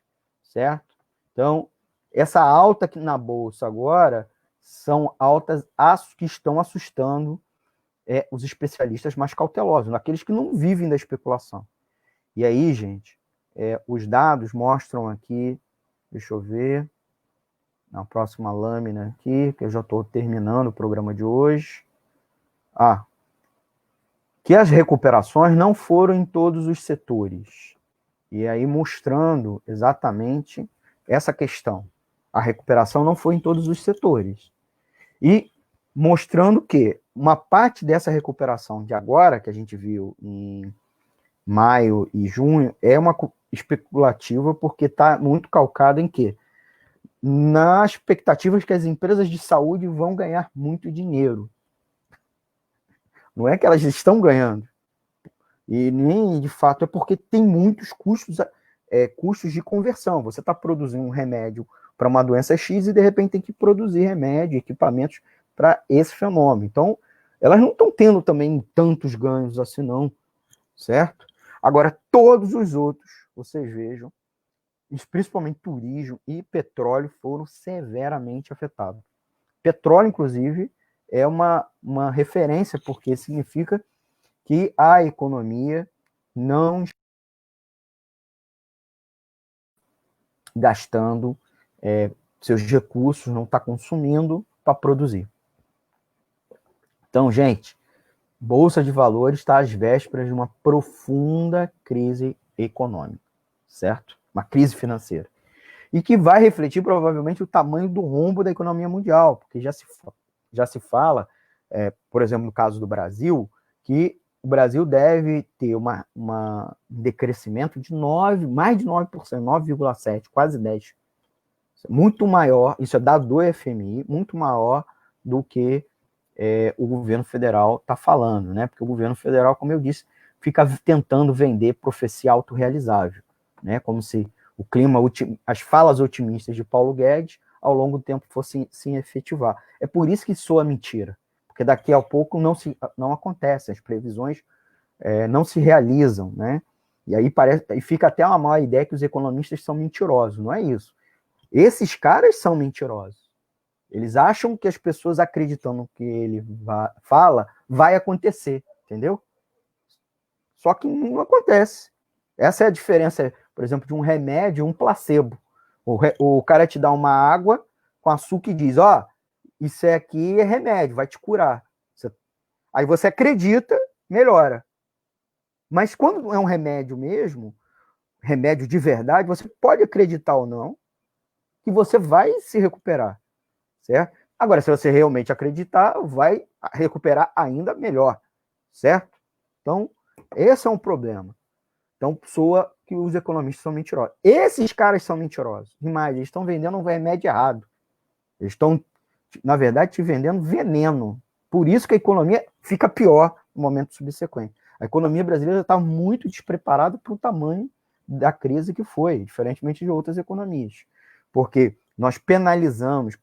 certo? Então, essa alta aqui na Bolsa agora são altas que estão assustando os especialistas mais cautelosos, aqueles que não vivem da especulação. E aí, gente, os dados mostram aqui, deixa eu ver, na próxima lâmina aqui, que eu já estou terminando o programa de hoje. Que as recuperações não foram em todos os setores. E aí mostrando exatamente essa questão. A recuperação não foi em todos os setores. E mostrando que uma parte dessa recuperação de agora, que a gente viu em maio e junho, é uma especulativa porque está muito calcada em quê? Nas expectativas que as empresas de saúde vão ganhar muito dinheiro. Não é que elas estão ganhando. E nem, de fato, é porque tem muitos custos de conversão. Você está produzindo um remédio para uma doença X e, de repente, tem que produzir remédio, equipamentos para esse fenômeno. Então, elas não estão tendo também tantos ganhos assim, não, certo? Agora, todos os outros, vocês vejam, principalmente turismo e petróleo, foram severamente afetados. Petróleo, inclusive, é uma referência, porque significa que a economia não está gastando seus recursos, não está consumindo para produzir. Então, gente, Bolsa de Valores está às vésperas de uma profunda crise econômica, certo? Uma crise financeira. E que vai refletir provavelmente o tamanho do rombo da economia mundial, porque já se fala, por exemplo, no caso do Brasil, que o Brasil deve ter um decrescimento de mais de 9%, 9,7%, quase 10%. Muito maior, isso é dado do FMI, muito maior do que o governo federal está falando, né? Porque o governo federal, como eu disse, fica tentando vender profecia autorrealizável, né? Como se o clima, as falas otimistas de Paulo Guedes, ao longo do tempo fossem se efetivar. É por isso que soa mentira, porque daqui a pouco não acontece, as previsões não se realizam, né? E aí fica até uma má ideia que os economistas são mentirosos, não é isso. Esses caras são mentirosos. Eles acham que as pessoas acreditando no que ele fala vai acontecer, entendeu? Só que não acontece. Essa é a diferença, por exemplo, de um remédio e um placebo. O cara te dá uma água com açúcar e diz, isso aqui é remédio, vai te curar. Aí você acredita, melhora. Mas quando é um remédio mesmo, remédio de verdade, você pode acreditar ou não que você vai se recuperar, certo? Agora, se você realmente acreditar, vai recuperar ainda melhor, certo? Então, esse é um problema. Então, soa que os economistas são mentirosos. Esses caras são mentirosos. Demais, eles estão vendendo um remédio errado. Eles estão, na verdade, te vendendo veneno. Por isso que a economia fica pior no momento subsequente. A economia brasileira está muito despreparada para o tamanho da crise que foi, diferentemente de outras economias. Porque nós precarizamos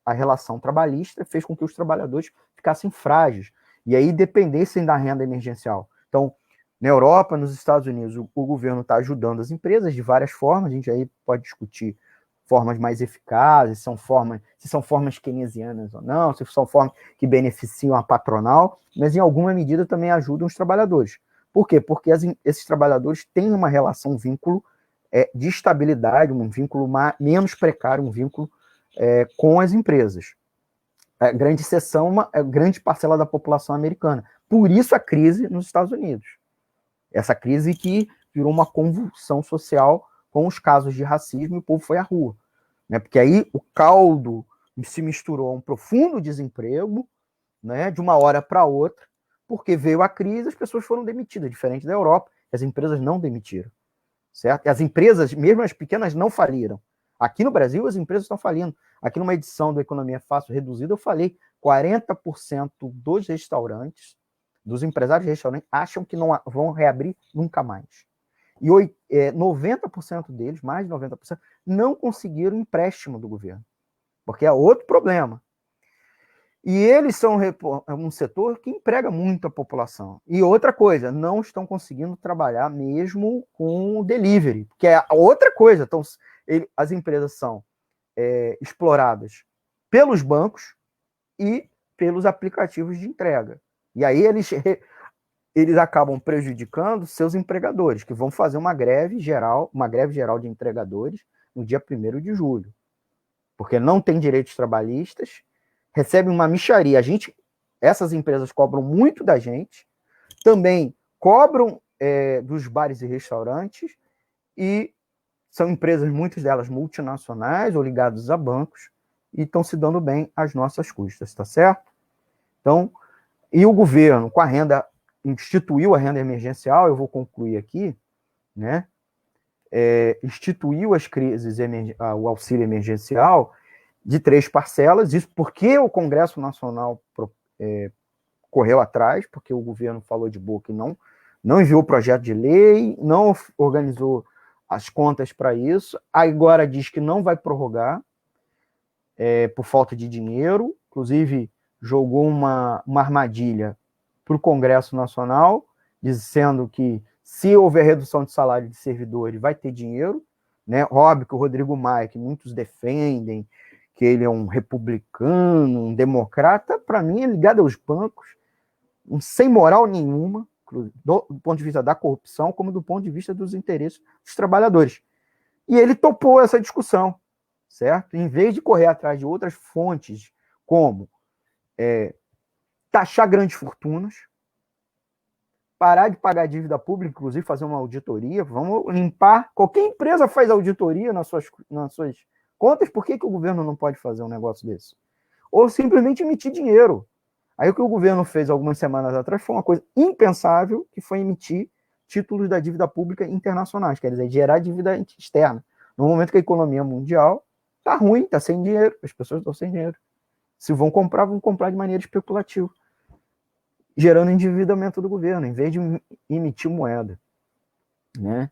a relação trabalhista, fez com que os trabalhadores ficassem frágeis. E aí dependessem da renda emergencial. Então, na Europa, nos Estados Unidos, o governo está ajudando as empresas de várias formas, a gente aí pode discutir formas mais eficazes, se são formas keynesianas ou não, se são formas que beneficiam a patronal, mas em alguma medida também ajudam os trabalhadores. Por quê? Porque esses trabalhadores têm uma relação, um vínculo de estabilidade, um vínculo menos precário, um vínculo com as empresas. A grande exceção, uma grande parcela da população americana. Por isso a crise nos Estados Unidos. Essa crise que virou uma convulsão social com os casos de racismo e o povo foi à rua. Né? Porque aí o caldo se misturou a um profundo desemprego, né, de uma hora para outra, porque veio a crise, as pessoas foram demitidas, diferente da Europa, as empresas não demitiram. Certo? E as empresas, mesmo as pequenas, não faliram. Aqui no Brasil, as empresas estão falindo. Aqui numa edição do Economia Fácil Reduzida, eu falei 40% dos restaurantes, dos empresários de restaurante, acham que não vão reabrir nunca mais. E 90% deles, mais de 90%, não conseguiram empréstimo do governo. Porque é outro problema. E eles são um setor que emprega muito a população. E outra coisa, não estão conseguindo trabalhar mesmo com o delivery, que é outra coisa. Então, as empresas são exploradas pelos bancos e pelos aplicativos de entrega. E aí eles acabam prejudicando seus empregadores, que vão fazer uma greve geral de entregadores no dia 1º de julho. Porque não tem direitos trabalhistas, recebem uma mixaria. Essas empresas cobram muito da gente, também cobram dos bares e restaurantes, e são empresas, muitas delas multinacionais ou ligadas a bancos, e estão se dando bem às nossas custas, tá certo? Então, e o governo, com a renda, instituiu a renda emergencial, eu vou concluir aqui, né? Instituiu as crises, o auxílio emergencial, de 3 parcelas, isso porque o Congresso Nacional correu atrás, porque o governo falou de boca e não enviou o projeto de lei, não organizou as contas para isso, agora diz que não vai prorrogar por falta de dinheiro, inclusive jogou uma armadilha para o Congresso Nacional, dizendo que se houver redução de salário de servidores, vai ter dinheiro, né? Óbvio que o Rodrigo Maia, que muitos defendem, que ele é um republicano, um democrata, para mim é ligado aos bancos, sem moral nenhuma, do ponto de vista da corrupção, como do ponto de vista dos interesses dos trabalhadores. E ele topou essa discussão, certo? Em vez de correr atrás de outras fontes, como taxar grandes fortunas, parar de pagar dívida pública, inclusive fazer uma auditoria, vamos limpar. Qualquer empresa faz auditoria nas suas contas, por que o governo não pode fazer um negócio desse? Ou simplesmente emitir dinheiro. Aí o que o governo fez algumas semanas atrás foi uma coisa impensável, que foi emitir títulos da dívida pública internacionais, quer dizer, gerar dívida externa. No momento que a economia mundial está ruim, está sem dinheiro, as pessoas estão sem dinheiro. Se vão comprar de maneira especulativa, gerando endividamento do governo, em vez de emitir moeda. Né?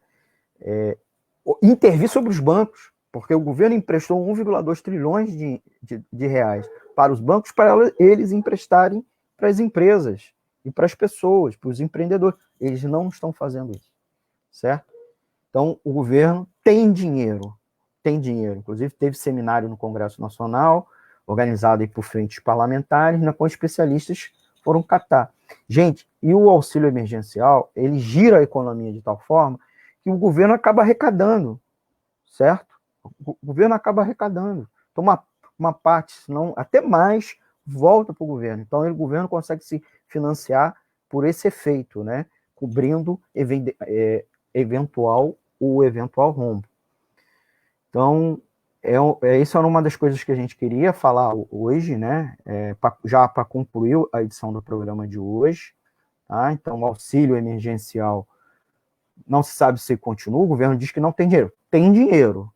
Intervir sobre os bancos, porque o governo emprestou 1,2 trilhões de reais para os bancos, para eles emprestarem para as empresas e para as pessoas, para os empreendedores. Eles não estão fazendo isso, certo? Então, o governo tem dinheiro. Inclusive, teve seminário no Congresso Nacional, organizado aí por frentes parlamentares, na qual especialistas foram catar. Gente, e o auxílio emergencial, ele gira a economia de tal forma que o governo acaba arrecadando, certo? O governo acaba arrecadando. Então, uma parte, se não até mais, volta para o governo. Então, o governo consegue se financiar por esse efeito, né? Cobrindo eventual rombo. Então, isso era uma das coisas que a gente queria falar hoje, né? Já para concluir a edição do programa de hoje. Tá? Então, o auxílio emergencial não se sabe se continua, o governo diz que não tem dinheiro. Tem dinheiro,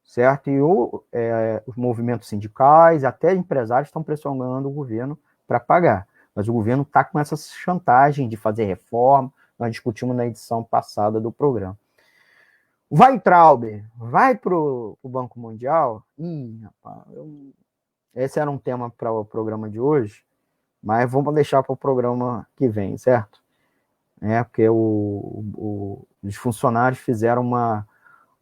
certo? E os movimentos sindicais, até empresários, estão pressionando o governo para pagar. Mas o governo está com essa chantagem de fazer reforma, nós discutimos na edição passada do programa. Vai, Trauber, vai para o Banco Mundial? Ih, rapaz, esse era um tema para o programa de hoje, mas vamos deixar para o programa que vem, certo? Porque os funcionários fizeram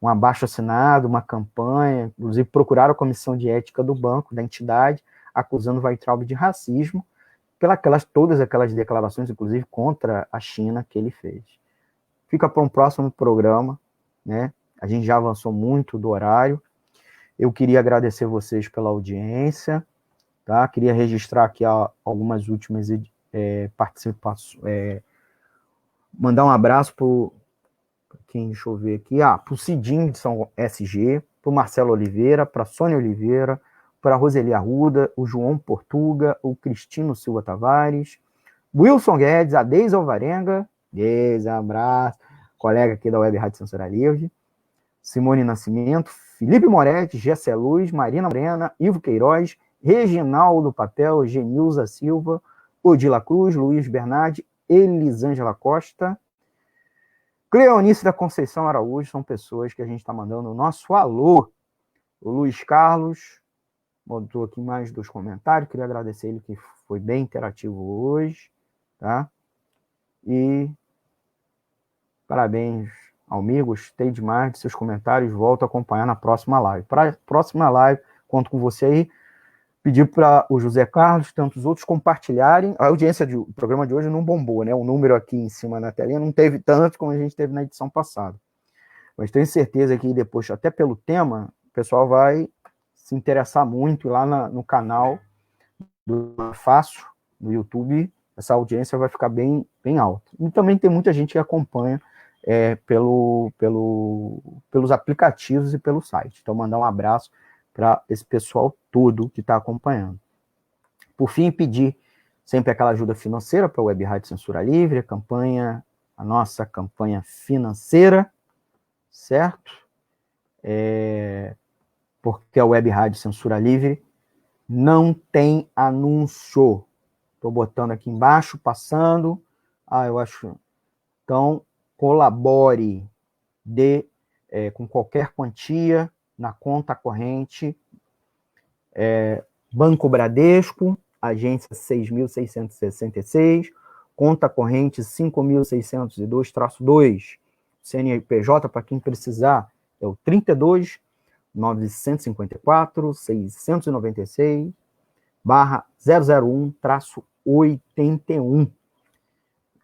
um abaixo-assinado, uma campanha, inclusive procuraram a comissão de ética do banco, da entidade, acusando o Weintraub de racismo, todas aquelas declarações, inclusive contra a China, que ele fez. Fica para um próximo programa, né? A gente já avançou muito do horário. Eu queria agradecer vocês pela audiência, tá? Queria registrar aqui algumas últimas participações. Mandar um abraço para quem, deixa eu ver aqui, para o Cidinho de São SG, para o Marcelo Oliveira, para a Sônia Oliveira, para a Roseli Arruda, o João Portuga, o Cristino Silva Tavares, Wilson Guedes, a Deise Alvarenga, Deise, abraço, colega aqui da Web Rádio Censura Livre, Simone Nascimento, Felipe Moretti, Gessé Luz, Marina Morena, Ivo Queiroz, Reginaldo Papel, Genilza Silva, Odila Cruz, Luiz Bernardi, Elisângela Costa, Cleonice da Conceição Araújo, são pessoas que a gente está mandando o nosso alô. O Luiz Carlos botou aqui mais 2 comentários, queria agradecer ele que foi bem interativo hoje, tá? E parabéns, amigo, gostei demais de seus comentários, volto a acompanhar na próxima live. Para a próxima live, conto com você aí, pedir para o José Carlos e tantos outros compartilharem. A audiência do programa de hoje não bombou, né? O número aqui em cima na telinha não teve tanto como a gente teve na edição passada. Mas tenho certeza que depois, até pelo tema, o pessoal vai se interessar muito lá no canal do Fácil, no YouTube. Essa audiência vai ficar bem, bem alta. E também tem muita gente que acompanha pelos aplicativos e pelo site. Então, mandar um abraço para esse pessoal todo que está acompanhando. Por fim, pedir sempre aquela ajuda financeira para a Web Rádio Censura Livre, a nossa campanha financeira, certo? Porque a Web Rádio Censura Livre não tem anúncio. Estou botando aqui embaixo, passando. Eu acho. Então, colabore com qualquer quantia na conta corrente, Banco Bradesco, agência 6.666, conta corrente 5.602-2, CNPJ, para quem precisar, é o 32 954 696 001-81.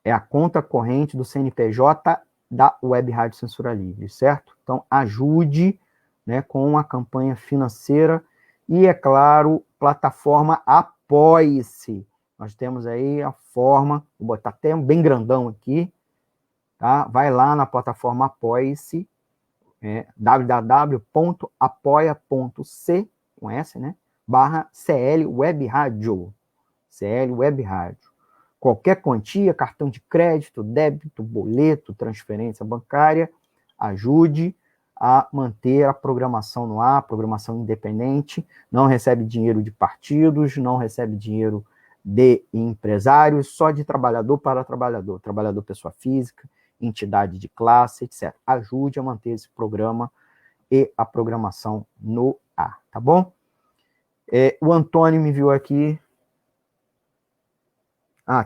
É a conta corrente do CNPJ da Web Rádio Censura Livre, certo? Então, ajude, né, com a campanha financeira e, é claro, plataforma Apoie-se. Nós temos aí a forma, vou botar até bem grandão aqui, tá? Vai lá na plataforma Apoie-se, www.apoia.c, com S, né? /CL Web Rádio. CL Web Rádio. Qualquer quantia, cartão de crédito, débito, boleto, transferência bancária, ajude a manter a programação no ar, programação independente, não recebe dinheiro de partidos, não recebe dinheiro de empresários, só de trabalhador para trabalhador, trabalhador pessoa física, entidade de classe, etc. Ajude a manter esse programa e a programação no ar, tá bom? O Antônio me viu aqui.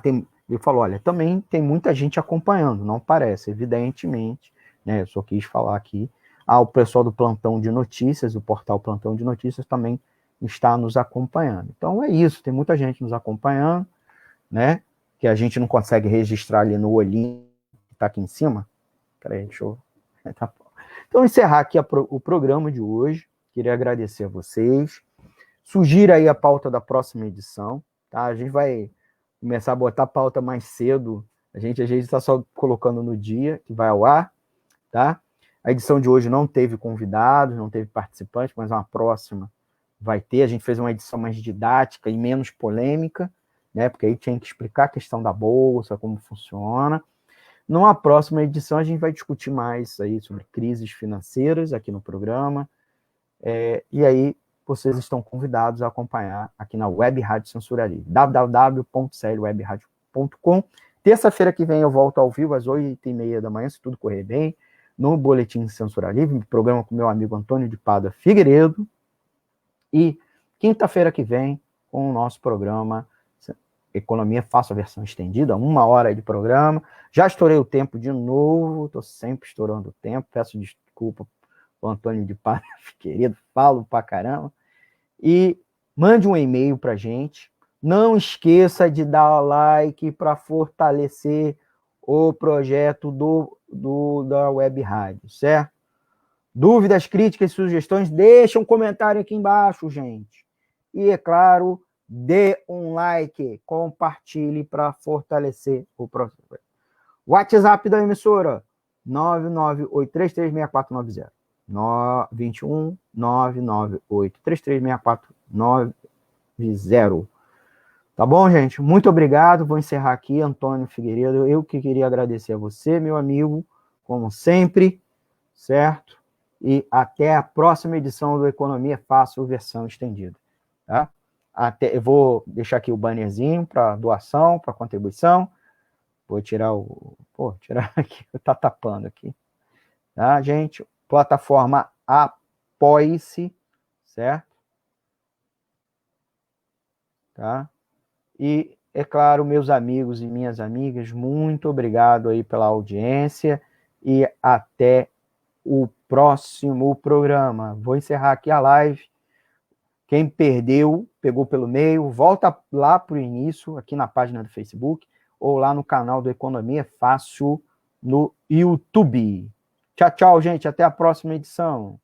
Ele falou, olha, também tem muita gente acompanhando, não parece, evidentemente, né? Eu só quis falar aqui. O pessoal do Plantão de Notícias, o portal Plantão de Notícias também está nos acompanhando. Então é isso, tem muita gente nos acompanhando, né? Que a gente não consegue registrar ali no olhinho que está aqui em cima. Peraí, deixa eu... Tá bom. Então, encerrar aqui o programa de hoje. Queria agradecer a vocês. Sugira aí a pauta da próxima edição, tá? A gente vai começar a botar a pauta mais cedo. A gente está só colocando no dia que vai ao ar, tá? A edição de hoje não teve convidados, não teve participantes, mas uma próxima vai ter. A gente fez uma edição mais didática e menos polêmica, né? Porque aí tinha que explicar a questão da bolsa, como funciona. Numa próxima edição, a gente vai discutir mais aí sobre crises financeiras aqui no programa. E aí, vocês estão convidados a acompanhar aqui na Web Rádio Censura Livre, www.clwebradio.com. Terça-feira que vem eu volto ao vivo às 8h30 da manhã, se tudo correr bem, no Boletim Censura Livre, programa com meu amigo Antônio de Pada Figueiredo. E quinta-feira que vem, com o nosso programa Economia Fácil, a versão estendida, 1 hora de programa. Já estourei o tempo de novo, estou sempre estourando o tempo, peço desculpa ao Antônio de Pádua, querido, falo pra caramba. E mande um e-mail pra gente. Não esqueça de dar like para fortalecer o projeto da Web Rádio, certo? Dúvidas, críticas, sugestões, deixa um comentário aqui embaixo, gente. E, é claro, dê um like, compartilhe para fortalecer o projeto. WhatsApp da emissora, 998336490. 21 998336490. Tá bom, gente? Muito obrigado. Vou encerrar aqui, Antônio Figueiredo. Eu que queria agradecer a você, meu amigo, como sempre, certo? E até a próxima edição do Economia Fácil, versão estendida. Tá? Eu vou deixar aqui o bannerzinho para doação, para contribuição. Vou tirar tirar aqui, tá tapando aqui. Tá, gente? Plataforma Apoie-se, certo? Tá? E, é claro, meus amigos e minhas amigas, muito obrigado aí pela audiência e até o próximo programa. Vou encerrar aqui a live. Quem perdeu, pegou pelo meio, volta lá para o início, aqui na página do Facebook, ou lá no canal do Economia Fácil no YouTube. Tchau, tchau, gente. Até a próxima edição.